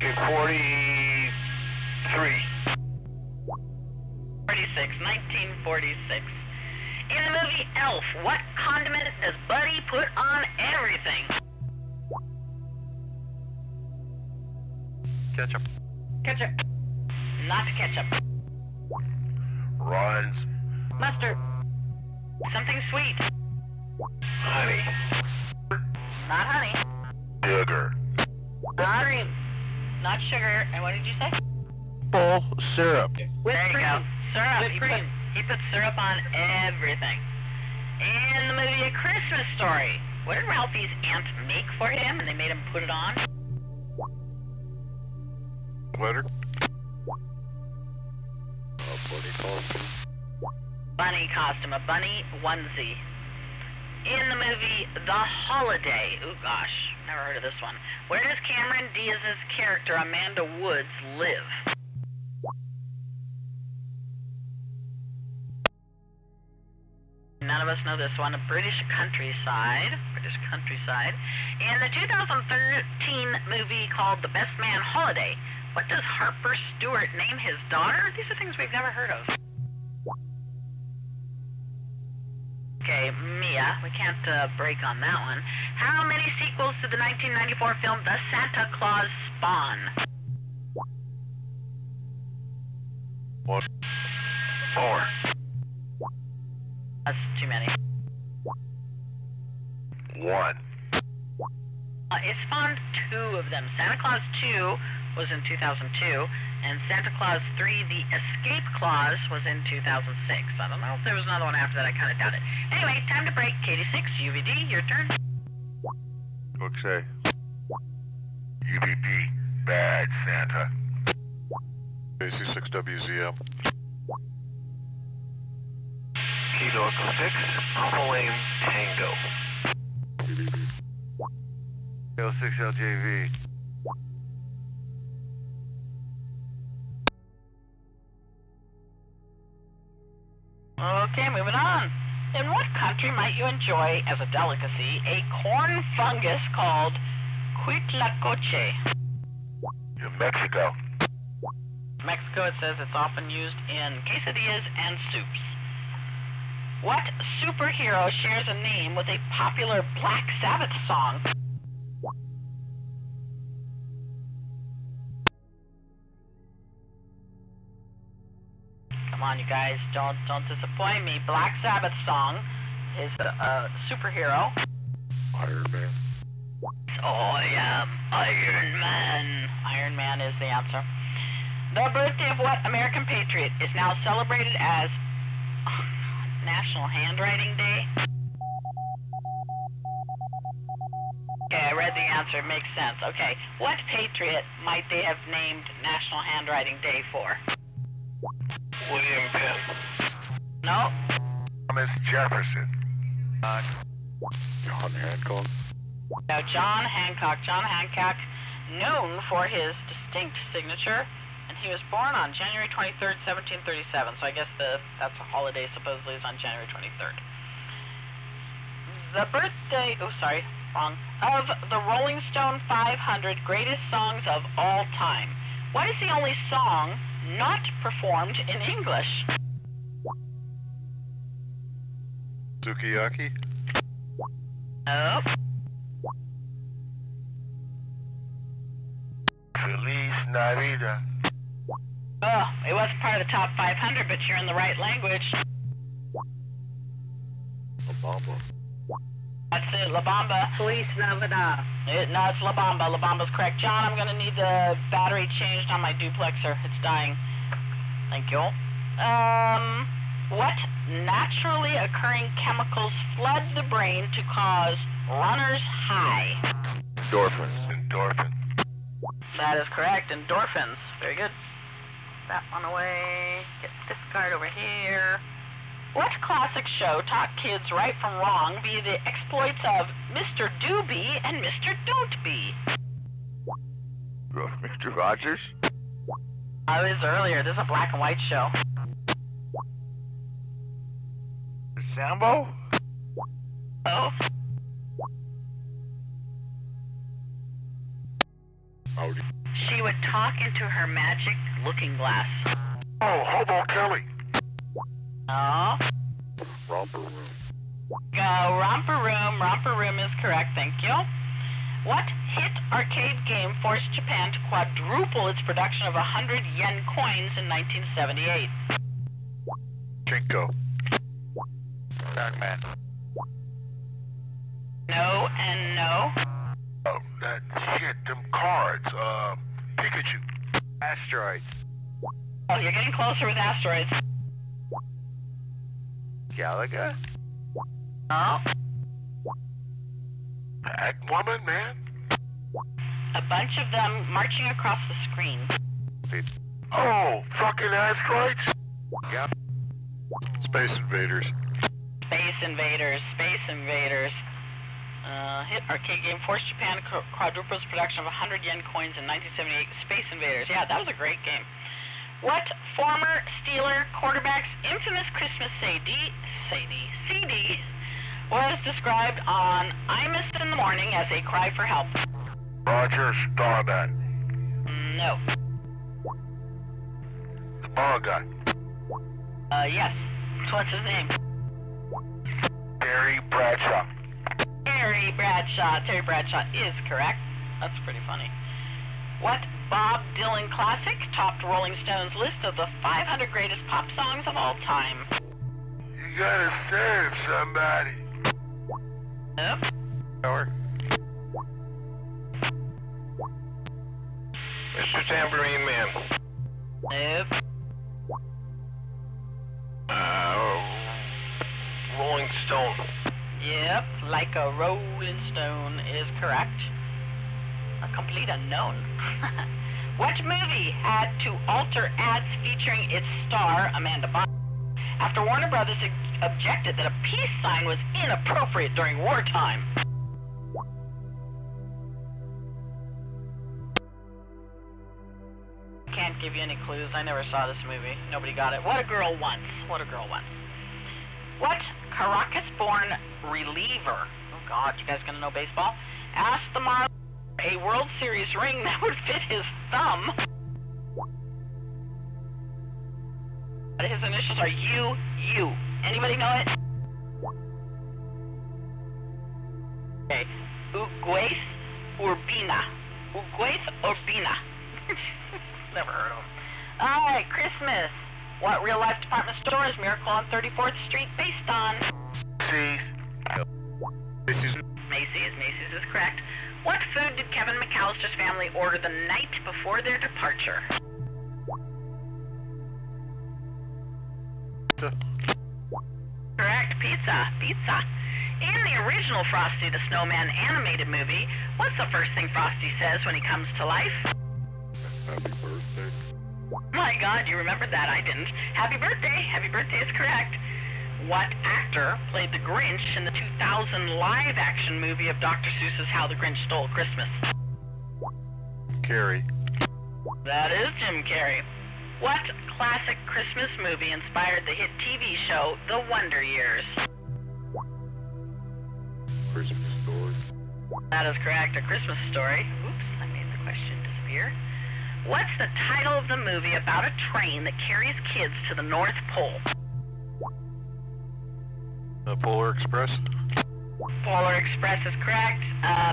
43. 1946. In the movie Elf, what condiment does Buddy put on everything? Ketchup. Ketchup. Not ketchup. Runs. Mustard. Something sweet. Honey. Not honey. Sugar. Not cream. Not sugar. And what did you say? Full syrup. There you go. Syrup. Whipped cream. He put syrup on everything. In the movie A Christmas Story, what did Ralphie's aunt make for him and they made him put it on? Sweater. Bunny costume, a bunny onesie. In the movie The Holiday, oh gosh, never heard of this one. Where does Cameron Diaz's character Amanda Woods live? None of us know this one. British countryside. In the 2013 movie called The Best Man Holiday, What does Harper Stewart name his daughter? These are things we've never heard of. Okay, Mia, we can't break on that one. How many sequels to the 1994 film The Santa Claus spawn? 1. 4. That's too many. 1. It spawned 2 of them. Santa Claus 2 was in 2002, and Santa Claus 3, The Escape Clause, was in 2006. I don't know if there was another one after that. I kind of doubt it. Anyway, time to break. KD6UVD, your turn. Okay. UVD, bad Santa. KD6WZM. Kilo Echo 6, Alpha Lane Tango. L6LJV. Okay, moving on. In what country might you enjoy, as a delicacy, a corn fungus called huitlacoche? New Mexico. Mexico, it says it's often used in quesadillas and soups. What superhero shares a name with a popular Black Sabbath song? Come on, you guys, don't disappoint me. Black Sabbath song is a superhero. Iron Man. I am Iron Man. Iron Man is the answer. The birthday of what American patriot is now celebrated as National Handwriting Day? Okay, I read the answer. It makes sense. Okay, what patriot might they have named National Handwriting Day for? William Penn. No. Thomas Jefferson. John Hancock. No, John Hancock. John Hancock, known for his distinct signature, and he was born on January 23rd, 1737. So I guess that's a holiday. Supposedly is on January 23rd. The birthday. Oh, sorry, wrong. Of the Rolling Stone 500 greatest songs of all time. What is the only song not performed in English? Sukiyaki. Oh. Feliz Navidad. Oh, it wasn't part of the top 500, but you're in the right language. La Bamba. That's it, La Bamba. Feliz Navidad. No, it's La Bamba. La Bamba's correct. John, I'm going to need the battery changed on my duplexer. It's dying. Thank you. What naturally occurring chemicals flood the brain to cause runner's high? Endorphin. That is correct. Endorphins. Very good. That one away. Get this card over here. What classic show taught kids right from wrong via the exploits of Mr. Do-Be and Mr. Don't-Be? Mr. Rogers. I was earlier. This is a black and white show. Sambo. Oh? Howdy. She would talk into her magic looking glass. Oh, Hobo Kelly. Oh? Romper Room. Go, Romper Room. Romper Room is correct, thank you. What hit arcade game forced Japan to quadruple its production of 100 yen coins in 1978? Kinko. Pac-Man. No and no. Oh, that shit, them cards. Pikachu. Asteroids. Oh, you're getting closer with asteroids. Galaga. Oh? Pac-Woman, man. A bunch of them marching across the screen. Oh, fucking asteroids. Yep. Space Invaders. Space Invaders. Space Invaders. Hit arcade game forced Japan to quadruple its production of 100 yen coins in 1978. Space Invaders. Yeah, that was a great game. What former Steeler quarterback's infamous Christmas CD was described on Imus in the Morning as a cry for help? Roger Staubach. No. Tomorrow guy. Yes. What's his name? Terry Bradshaw. Terry Bradshaw. Terry Bradshaw is correct. That's pretty funny. What Bob Dylan classic topped Rolling Stone's list of the 500 greatest pop songs of all time? You gotta serve somebody. Yep. Over. Mr. Tambourine Man. Nope. Rolling Stone. Yep. Like a Rolling Stone is correct. A complete unknown. What movie had to alter ads featuring its star, Amanda Bynes, after Warner Brothers objected that a peace sign was inappropriate during wartime? Can't give you any clues. I never saw this movie. Nobody got it. What a Girl Wants. What a Girl Wants. What Caracas-born reliever, oh God, you guys gonna know baseball, asked the Marlins for a World Series ring that would fit his thumb? His initials are U. Anybody know it? Okay. Uguez Urbina. Uguez Urbina. Never heard of him. Alright, Christmas. What real-life department store is Miracle on 34th Street based on? Macy's. Macy's is correct. What food did Kevin McAllister's family order the night before their departure? Correct, pizza. In the original Frosty the Snowman animated movie, what's the first thing Frosty says when he comes to life? Happy birthday. My God, you remembered that. I didn't. Happy birthday. Happy birthday is correct. What actor played the Grinch in the 2000 live-action movie of Dr. Seuss's How the Grinch Stole Christmas? Carrie. That is Jim Carrey. What classic Christmas movie inspired the hit TV show The Wonder Years? Christmas Story. That is correct. A Christmas Story. Oops, I made the question disappear. What's the title of the movie about a train that carries kids to the North Pole? The Polar Express. Polar Express is correct.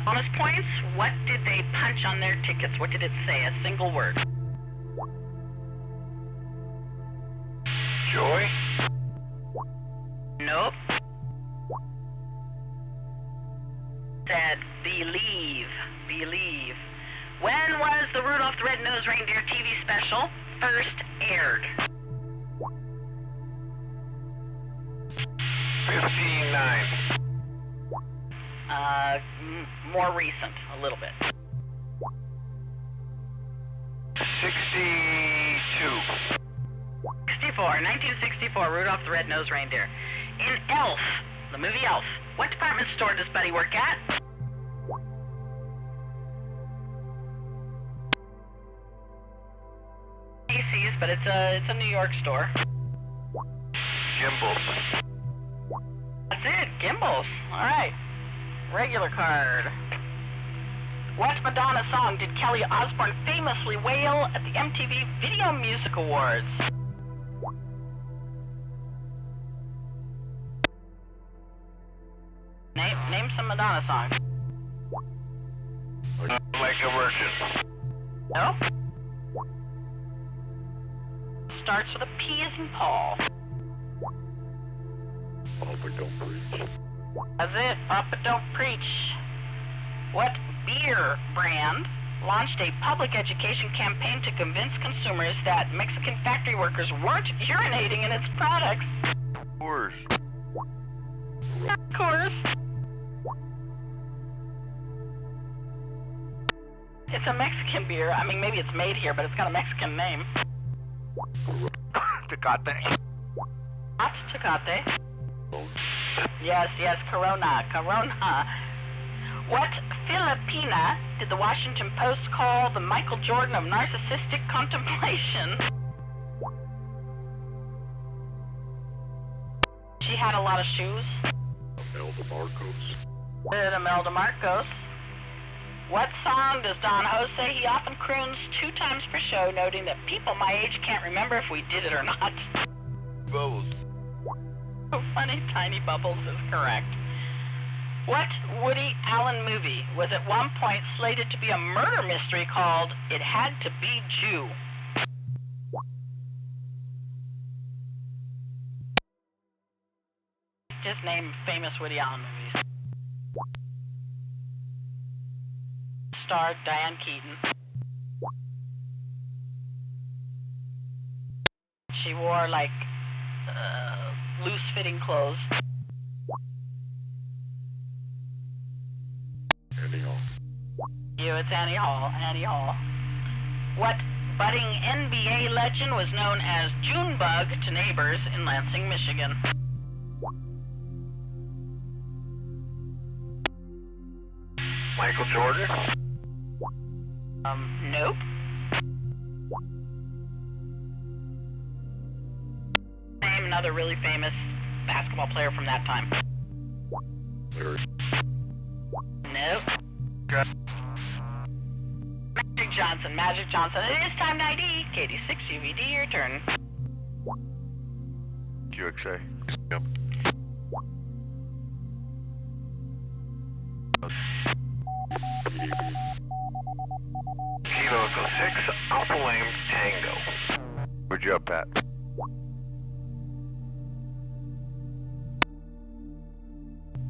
Bonus points. What did they punch on their tickets? What did it say? A single word. Joy. Nope. Said believe. Believe. When was the Rudolph the Red-Nosed Reindeer TV special first aired? 59. More recent, a little bit. 62. 1964, Rudolph the Red-Nosed Reindeer. In Elf, the movie Elf, what department store does Buddy work at? Macy's, but it's a New York store. Gimbal. That's it, Gimbals. All right. Regular card. What Madonna song did Kelly Osbourne famously wail at the MTV Video Music Awards? Name some Madonna songs. Like a Virgin. Nope. Starts with a P as in Paul. Oh, but don't preach. That's it. Up but don't preach. What beer brand launched a public education campaign to convince consumers that Mexican factory workers weren't urinating in its products? Coors. Of course. It's a Mexican beer. I mean, maybe it's made here, but it's got a Mexican name. Tecate. Not Tecate. Yes, Corona. What Filipina did the Washington Post call the Michael Jordan of narcissistic contemplation? She had a lot of shoes. Imelda Marcos. Imelda Marcos. What song does Don Ho say he often croons 2 times per show, noting that people my age can't remember if we did it or not? Bubbles. So funny, Tiny Bubbles is correct. What Woody Allen movie was at one point slated to be a murder mystery called It Had to Be Jew? Just name famous Woody Allen movies. Starred Diane Keaton. She wore like loose-fitting clothes. Annie Hall. It's Annie Hall. Annie Hall. What budding NBA legend was known as Junebug to neighbors in Lansing, Michigan? Michael Jordan? Nope. Name another really famous basketball player from that time. Larry. Nope. Magic Johnson. Magic Johnson. It is time to ID. KD6UVD, your turn. QXA. Yep. Kilo Echo 6, Alpha Lame Tango. Where'd you up at?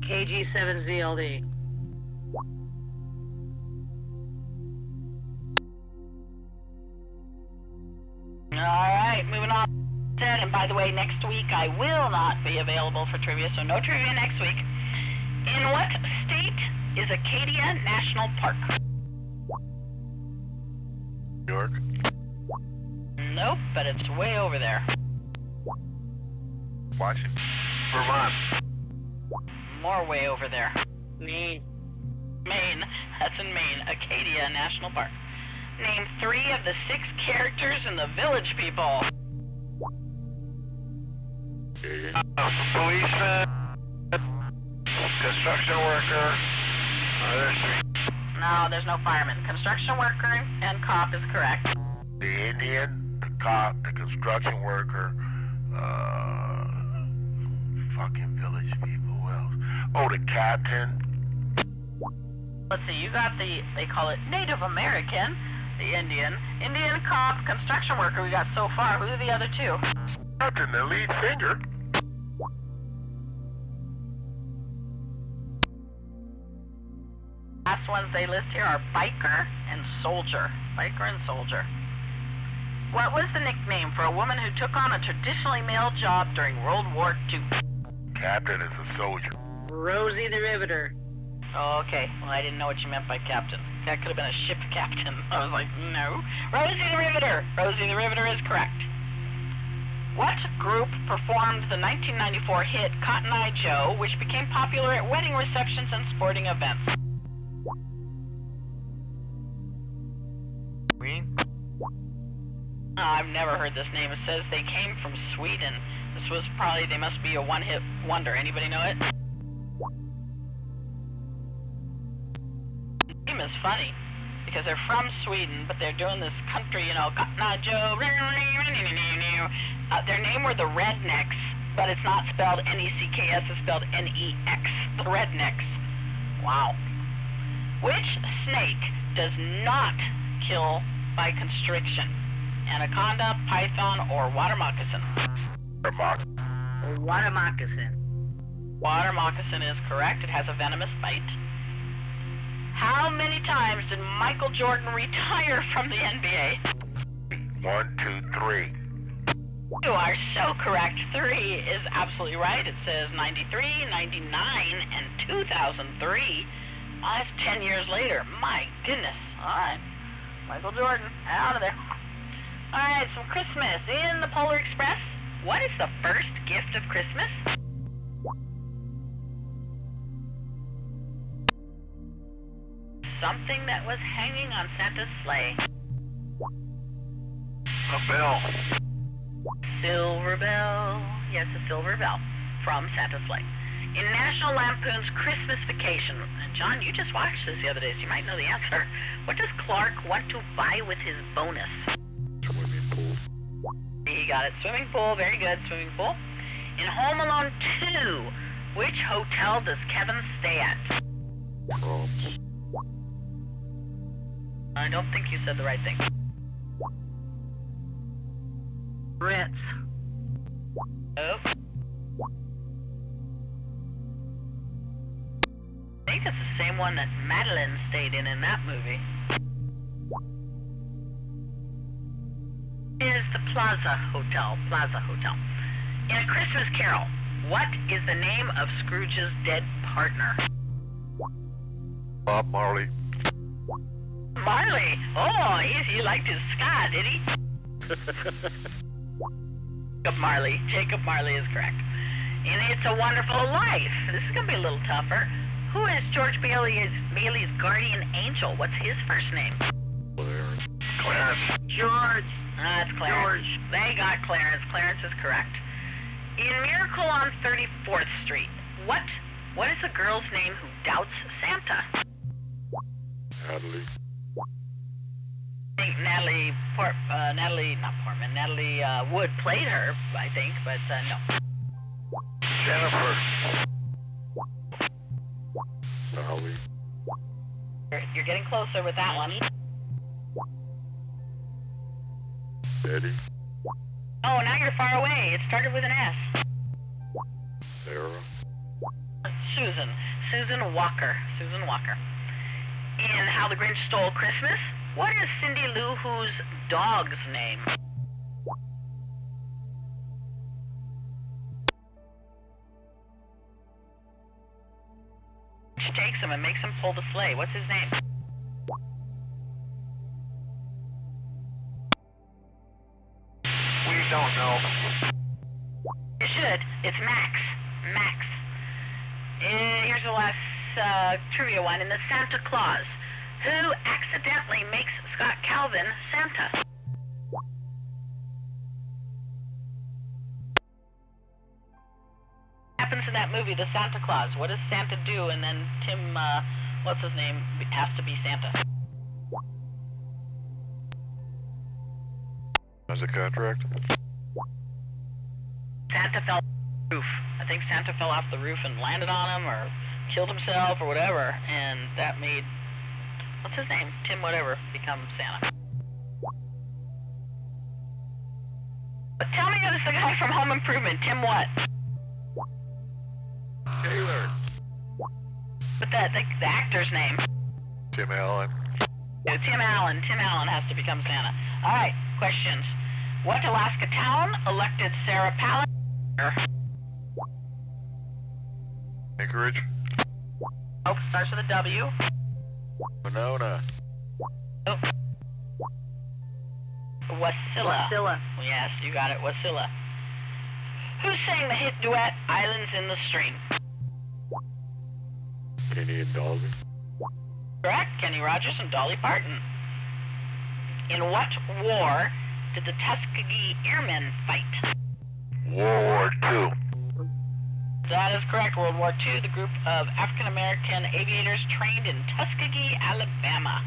KG7ZLD. Alright, moving on. And by the way, next week I will not be available for trivia, so no trivia next week. In what state is Acadia National Park? New York. Nope, but it's way over there. Washington. Vermont. More way over there. Maine. Maine. That's in Maine. Acadia National Park. Name 3 of the 6 characters in the Village People. Policeman. Construction worker. There's 3. No, there's no fireman. Construction worker and cop is correct. The Indian, the cop, the construction worker, fucking village people, who else? Oh, the captain. Let's see, you got they call it Native American, the Indian cop, construction worker we got so far. Who are the other 2? Captain, the lead singer. Last ones they list here are biker and soldier. Biker and soldier. What was the nickname for a woman who took on a traditionally male job during World War II? Captain is a soldier. Rosie the Riveter. Oh, okay. Well, I didn't know what you meant by captain. That could have been a ship captain. I was like, no. Rosie the Riveter. Rosie the Riveter is correct. What group performed the 1994 hit Cotton Eye Joe, which became popular at wedding receptions and sporting events? Queen. Oh, I've never heard this name. It says they came from Sweden. This was probably, they must be a one-hit wonder. Anybody know it? The name is funny because they're from Sweden, but they're doing this country, you know, Cotton Eye Joe. Their name were the Rednecks, but it's not spelled N-E-C-K-S, it's spelled N-E-X. The Rednecks. Wow. Which snake does not kill by constriction? Anaconda, python, or water moccasin? Water moccasin. Water moccasin is correct. It has a venomous bite. How many times did Michael Jordan retire from the NBA? 1, 2, 3. You are so correct. 3 is absolutely right. It says 93, 99, and 2003. That's 10 years later. My goodness. All right. Michael Jordan, out of there. All right, so Christmas in the Polar Express. What is the first gift of Christmas? Something that was hanging on Santa's sleigh. A bell. Silver bell. Yes, a silver bell from Santa's sleigh. in National Lampoon's Christmas Vacation? And John, you just watched this the other day, so you might know the answer. What does Clark want to buy with his bonus? Swimming pool. He got it. Swimming pool. Very good. Swimming pool. In Home Alone 2, which hotel does Kevin stay at? Proms. I don't think you said the right thing. Ritz. Oh. I think it's the same one that Madeline stayed in that movie. Is the Plaza Hotel. Plaza Hotel. In A Christmas Carol, what is the name of Scrooge's dead partner? Bob Marley. Marley. Oh, he liked his ska, did he? Jacob Marley is correct. In It's a Wonderful Life, this is going to be a little tougher. Who is George Bailey's guardian angel? What's his first name? Clarence. Clarence. George. That's Clarence. George. They got Clarence. Clarence is correct. In Miracle on 34th Street, what is the girl's name who doubts Santa? Natalie. I think Natalie Wood played her, I think, but no. Jennifer. Sally. You're getting closer with that one. Betty. Oh, now you're far away. It started with an S. Sarah. Susan Walker. Susan Walker. In How the Grinch Stole Christmas, what is Cindy Lou Who's dog's name? She takes him and makes him pull the sleigh. What's his name? We don't know. You should. It's Max. Max. Here's the last trivia one. In The Santa Claus, who accidentally makes Scott Calvin Santa? Happens in that movie, The Santa Claus. What does Santa do? And then Tim, what's his name, has to be Santa. As a contract? Santa fell off the roof. I think Santa fell off the roof and landed on him or killed himself or whatever, and that made, what's his name? Tim whatever, become Santa. But tell me who's the guy from Home Improvement, Tim what? Taylor. But the actor's name. Tim Allen. Yeah, Tim Allen. Tim Allen has to become Santa. All right, questions. What Alaska town elected Sarah Palin? Anchorage. Oh, starts with a W. Winona. Oh. Wasilla. Yes, you got it, Wasilla. Who sang the hit duet Islands in the Stream? Kenny and Dolly. Correct, Kenny Rogers and Dolly Parton. In what war did the Tuskegee Airmen fight? World War II. That is correct, World War II. The group of African-American aviators trained in Tuskegee, Alabama.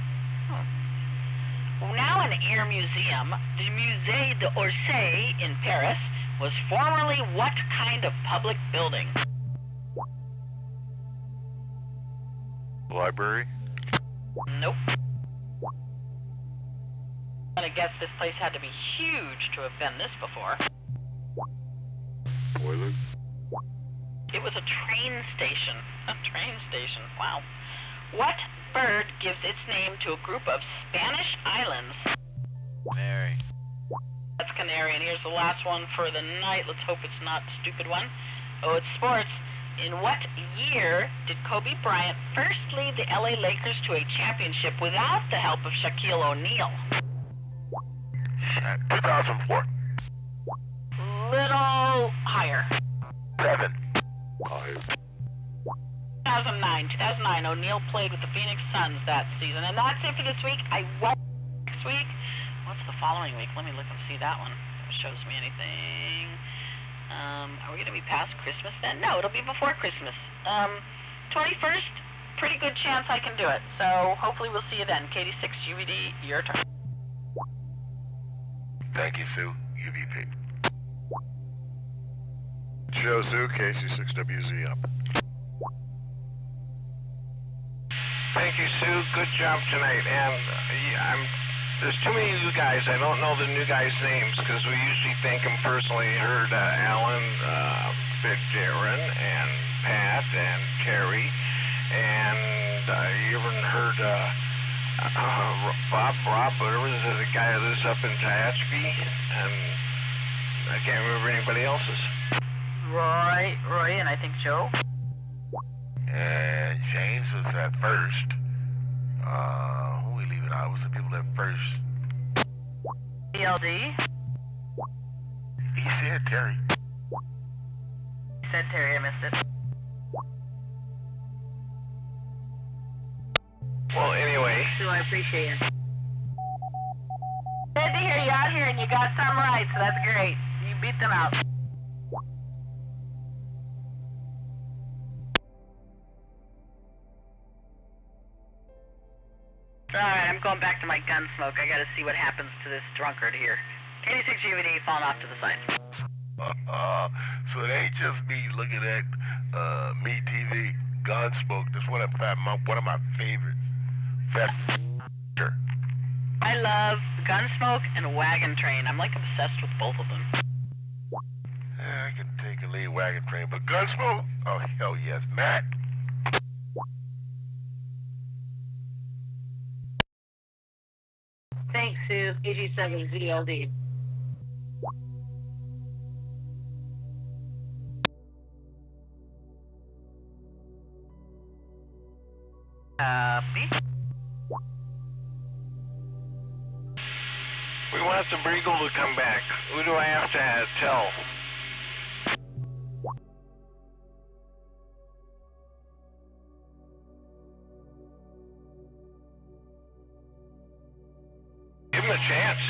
Now an air museum, the Musée d'Orsay in Paris, was formerly what kind of public building? Library. Nope. I'm gonna guess this place had to be huge to have been this before. Toilet. It was a train station. A train station, wow. What bird gives its name to a group of Spanish islands? Mary. That's Canary, and here's the last one for the night. Let's hope it's not a stupid one. Oh, it's sports. In what year did Kobe Bryant first lead the LA Lakers to a championship without the help of Shaquille O'Neal? 2004. Little higher. 7. 5. 2009, O'Neal played with the Phoenix Suns that season. And that's it for this week. I won't next week. What's the following week? Let me look and see that one. If it shows me anything. Are we going to be past Christmas then? No, it'll be before Christmas. 21st, pretty good chance I can do it. So hopefully we'll see you then. KD6UVD, your turn. Thank you, Sue. UVP. Joe Sue, KC6WZ up. Thank you, Sue. Good job tonight. And there's too many new guys. I don't know the new guys' names because we usually thank them personally. Heard Alan, Big Darren, and Pat, and Terry, and I even heard Rob, whatever, the guy that lives up in Tehachapi, and I can't remember anybody else's. Roy, and I think Joe. And James was at first. Who we leaving out? What's the people at first? ELD. He said Terry. He said Terry, I missed it. Well, anyway. So I appreciate it. Good to hear you out here, and you got some right, so that's great. You beat them out. Alright, I'm going back to my gun smoke. I gotta see what happens to this drunkard here. KD6UVD falling off to the side. So it ain't just me looking at Me TV, Gunsmoke. That's one of my favorites. Sure. I love Gunsmoke and Wagon Train. I'm like obsessed with both of them. Yeah, I can take a lead Wagon Train, but Gunsmoke? Oh, hell yes. Matt? Thanks, Sue. KD7ZLD. B? We want the Beagle to come back. Who do I have to tell? Give him a chance.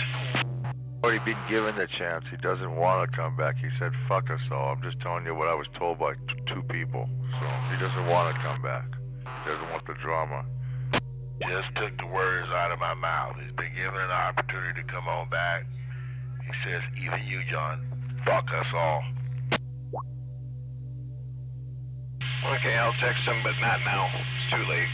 Already been given the chance. He doesn't want to come back. He said, fuck us all. I'm just telling you what I was told by two people. So he doesn't want to come back. He doesn't want the drama. Just took the words out of my mouth. He's been given an opportunity to come on back. He says, even you, John, fuck us all. Okay, I'll text him, but not now. It's too late.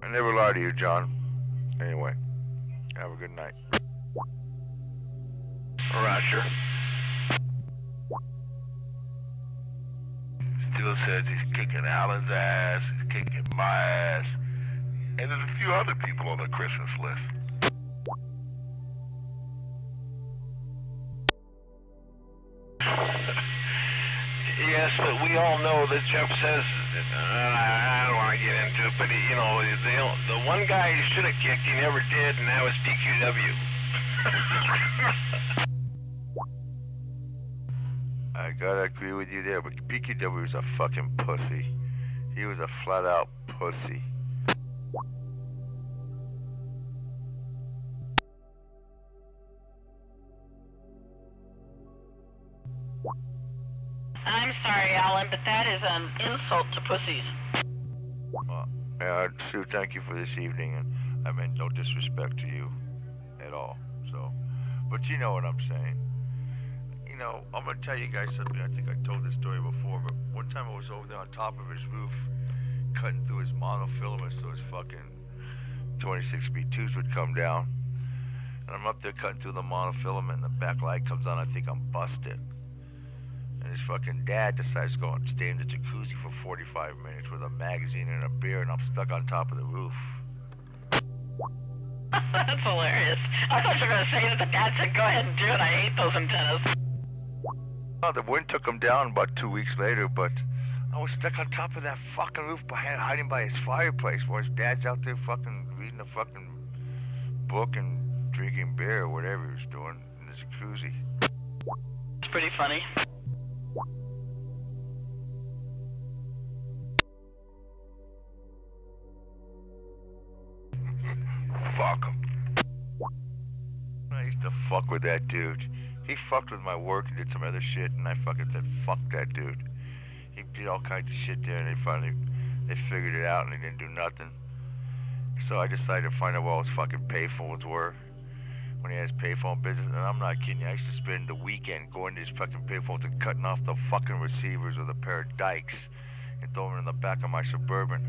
I never lie to you, John. Anyway, have a good night. Roger. Still says he's kicking Alan's ass, he's kicking my ass, and there's a few other people on the Christmas list. Yes, but we all know that Jeff says, I don't want to get into it, but you know, the one guy he should have kicked, he never did, and that was PQW. I gotta agree with you there, but PQW was a fucking pussy. He was a flat-out pussy. I'm sorry, Alan, but that is an insult to pussies. Sue, thank you for this evening, and I mean no disrespect to you at all. So, but you know what I'm saying. You know, I'm gonna tell you guys something. I think I told this story before, but one time I was over there on top of his roof, cutting through his monofilament so his fucking 26B2s would come down. And I'm up there cutting through the monofilament, and the back light comes on. I think I'm busted. And his fucking dad decides to go and stay in the jacuzzi for 45 minutes with a magazine and a beer, and I'm stuck on top of the roof. That's hilarious. I thought you were going to say that the dad said, go ahead and do it. I hate those antennas. Well, the wind took him down about 2 weeks later, but I was stuck on top of that fucking roof hiding by his fireplace while his dad's out there fucking reading a fucking book and drinking beer or whatever he was doing in the jacuzzi. It's pretty funny. Fuck him. I used to fuck with that dude. He fucked with my work and did some other shit, and I fucking said, fuck that dude. He did all kinds of shit there, and they figured it out, and they didn't do nothing. So I decided to find out where all his fucking payphones were when he had his payphone business. And I'm not kidding you, I used to spend the weekend going to his fucking payphones and cutting off the fucking receivers with a pair of dikes and throwing them in the back of my Suburban.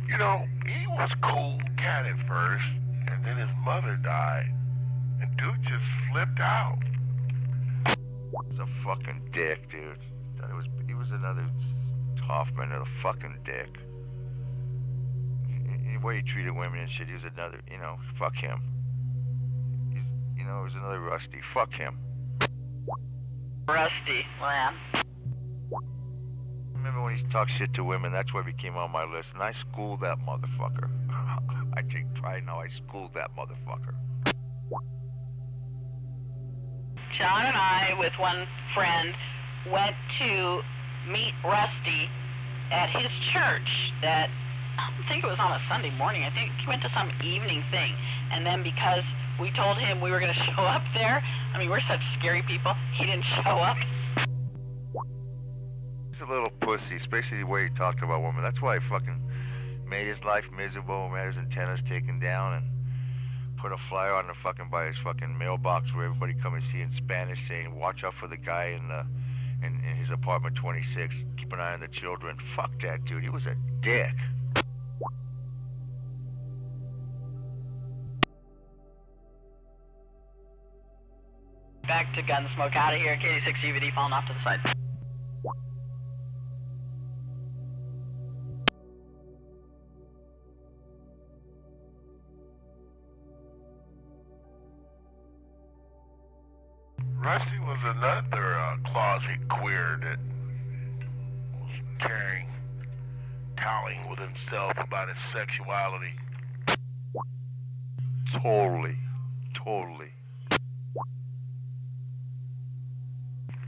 You know, he was a cool cat at first, and then his mother died, and dude just flipped out. He was a fucking dick, dude. He was another Hoffman, a fucking dick. The way he treated women and shit, he was another, fuck him. He was another Rusty. Fuck him. Rusty, well. Remember when he talked shit to women? That's why he came on my list, and I schooled that motherfucker. I take pride in how I schooled that motherfucker. John and I, with one friend, went to meet Rusty at his church that, I think it was on a Sunday morning. I think he went to some evening thing. And then because we told him we were going to show up there, I mean, we're such scary people, he didn't show up. He's a little pussy, especially the way he talked about women. That's why he fucking made his life miserable, had his antennas taken down, and put a flyer on the fucking by his fucking mailbox where everybody come and see in Spanish saying, watch out for the guy in his apartment 26, keep an eye on the children. Fuck that dude, he was a dick. Back to Gunsmoke, out of here, KD6UVD falling off to the side. Rusty was another closet queer that was telling with himself about his sexuality. Totally.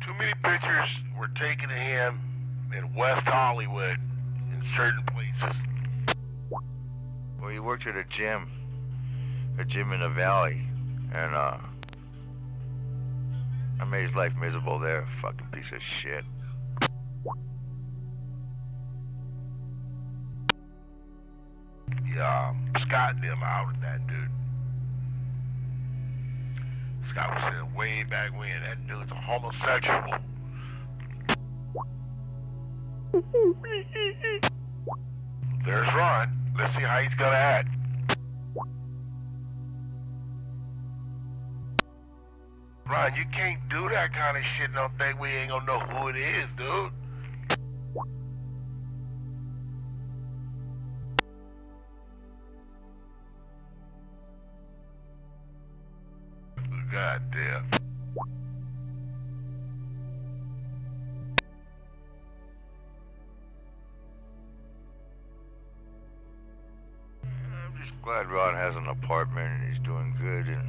Too many pictures were taken of him in West Hollywood in certain places. Well, he worked at a gym in the valley, and I made his life miserable there, fucking piece of shit. Yeah, Scott and them out with that dude. Scott was saying way back when, that dude's a homosexual. There's Ron. Let's see how he's gonna act. Ron, you can't do that kind of shit and don't think we ain't gonna know who it is, dude. God damn. I'm just glad Ron has an apartment and he's doing good and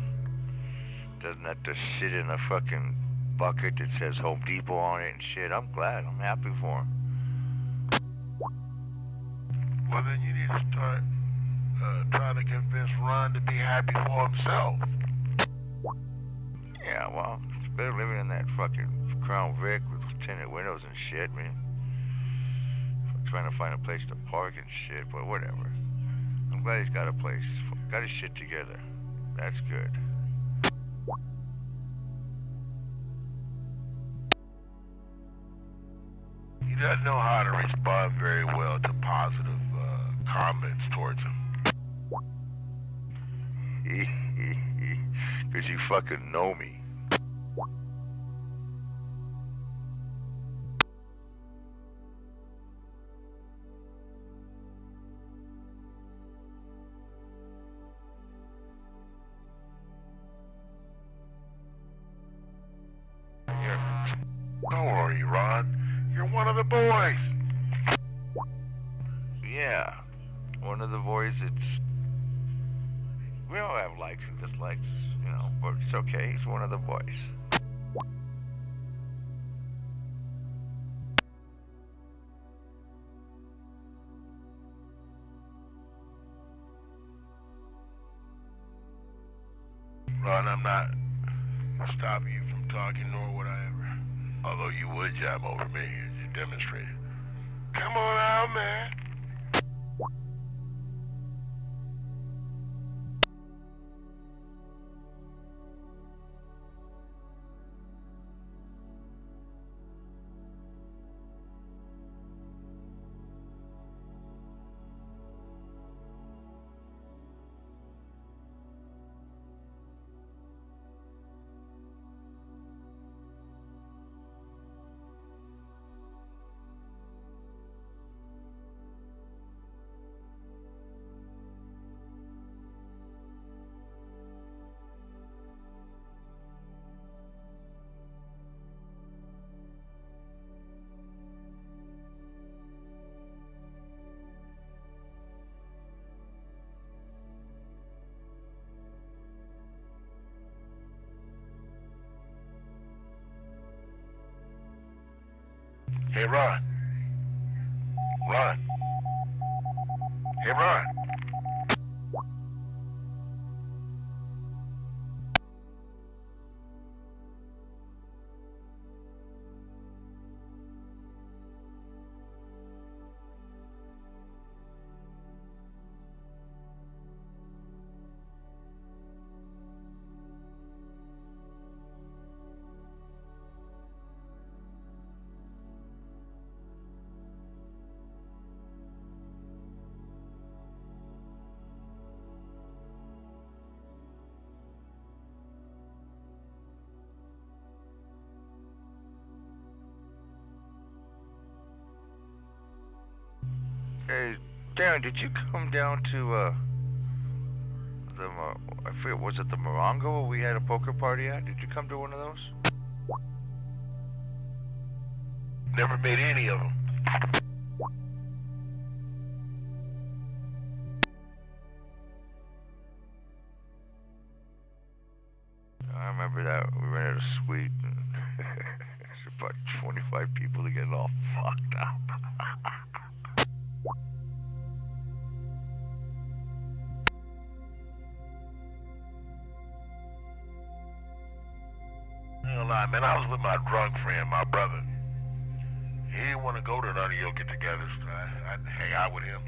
doesn't have to sit in a fucking bucket that says Home Depot on it and shit. I'm glad. I'm happy for him. Well, then you need to start trying to convince Ron to be happy for himself. Yeah, well, it's better living in that fucking Crown Vic with tinted windows and shit, man. Trying to find a place to park and shit, but whatever. I'm glad he's got a place. Got his shit together. That's good. He doesn't know how to respond very well to positive comments towards him. Because you fucking know me. Don't worry, Ron. You're one of the boys. Yeah, one of the boys that's... We all have likes and dislikes, but it's okay. He's one of the boys. not stop you from talking nor whatever. Although you would jab over me as you demonstrated. Come on out, man. Hey, Ron. Ron. Hey, Ron. Hey, Darren, did you come down to, I forget, was it the Morongo where we had a poker party at? Did you come to one of those? Never made any of them. I remember that. We rented a suite and there's about 25 people to get all fucked up. Man, I was with my drunk friend, my brother. He didn't want to go to none of your get-togethers. I'd hang out with him.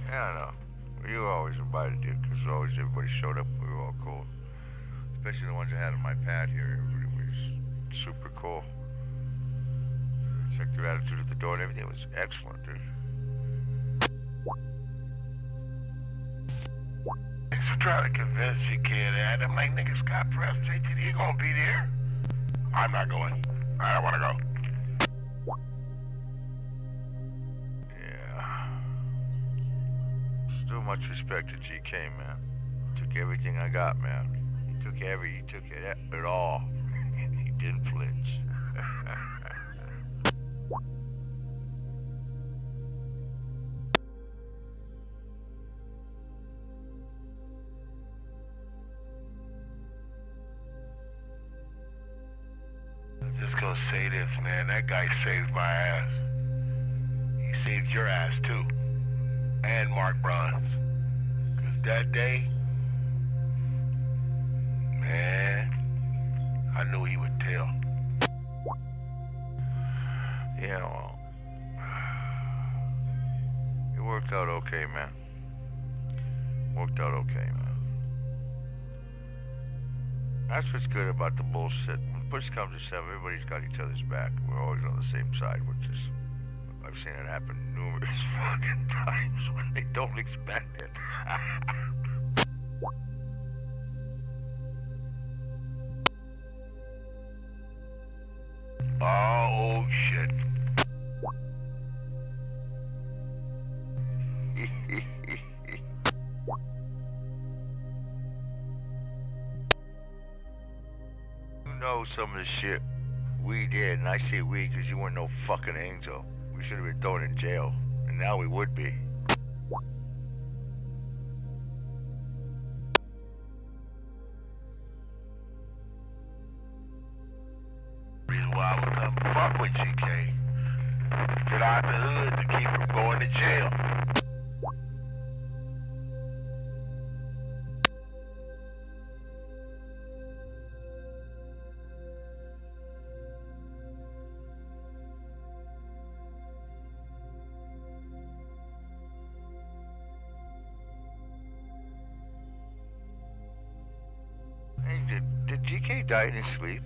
Yeah, I know. Well, you were always invited, dude, because always everybody showed up. We were all cool. Especially the ones I had on my pad here. Everybody was super cool. Checked their attitude at the door and everything. It was excellent, dude. Thanks for trying to convince your kid that. I'm like, nigga, Scott Press, JTD gonna be there. I'm not going. I don't want to go. Yeah. Still much respect to GK, man. Took everything I got, man. He took it all. He didn't flinch. Just gonna say this, man. That guy saved my ass. He saved your ass too, and Mark Bronze. 'Cause that day, man, I knew he would tell. Yeah, well, it worked out okay, man. Worked out okay, man. That's what's good about the bullshit. When push comes to shove, everybody's got each other's back. We're always on the same side, which is, I've seen it happen numerous fucking times when they don't expect it. Oh, shit. You know some of the shit we did, and I say we because you weren't no fucking angel. We should have been thrown in jail, and now we would be. Reason why I would come fuck with GK. Get out the hood to keep from going to jail. Did GK die in his sleep?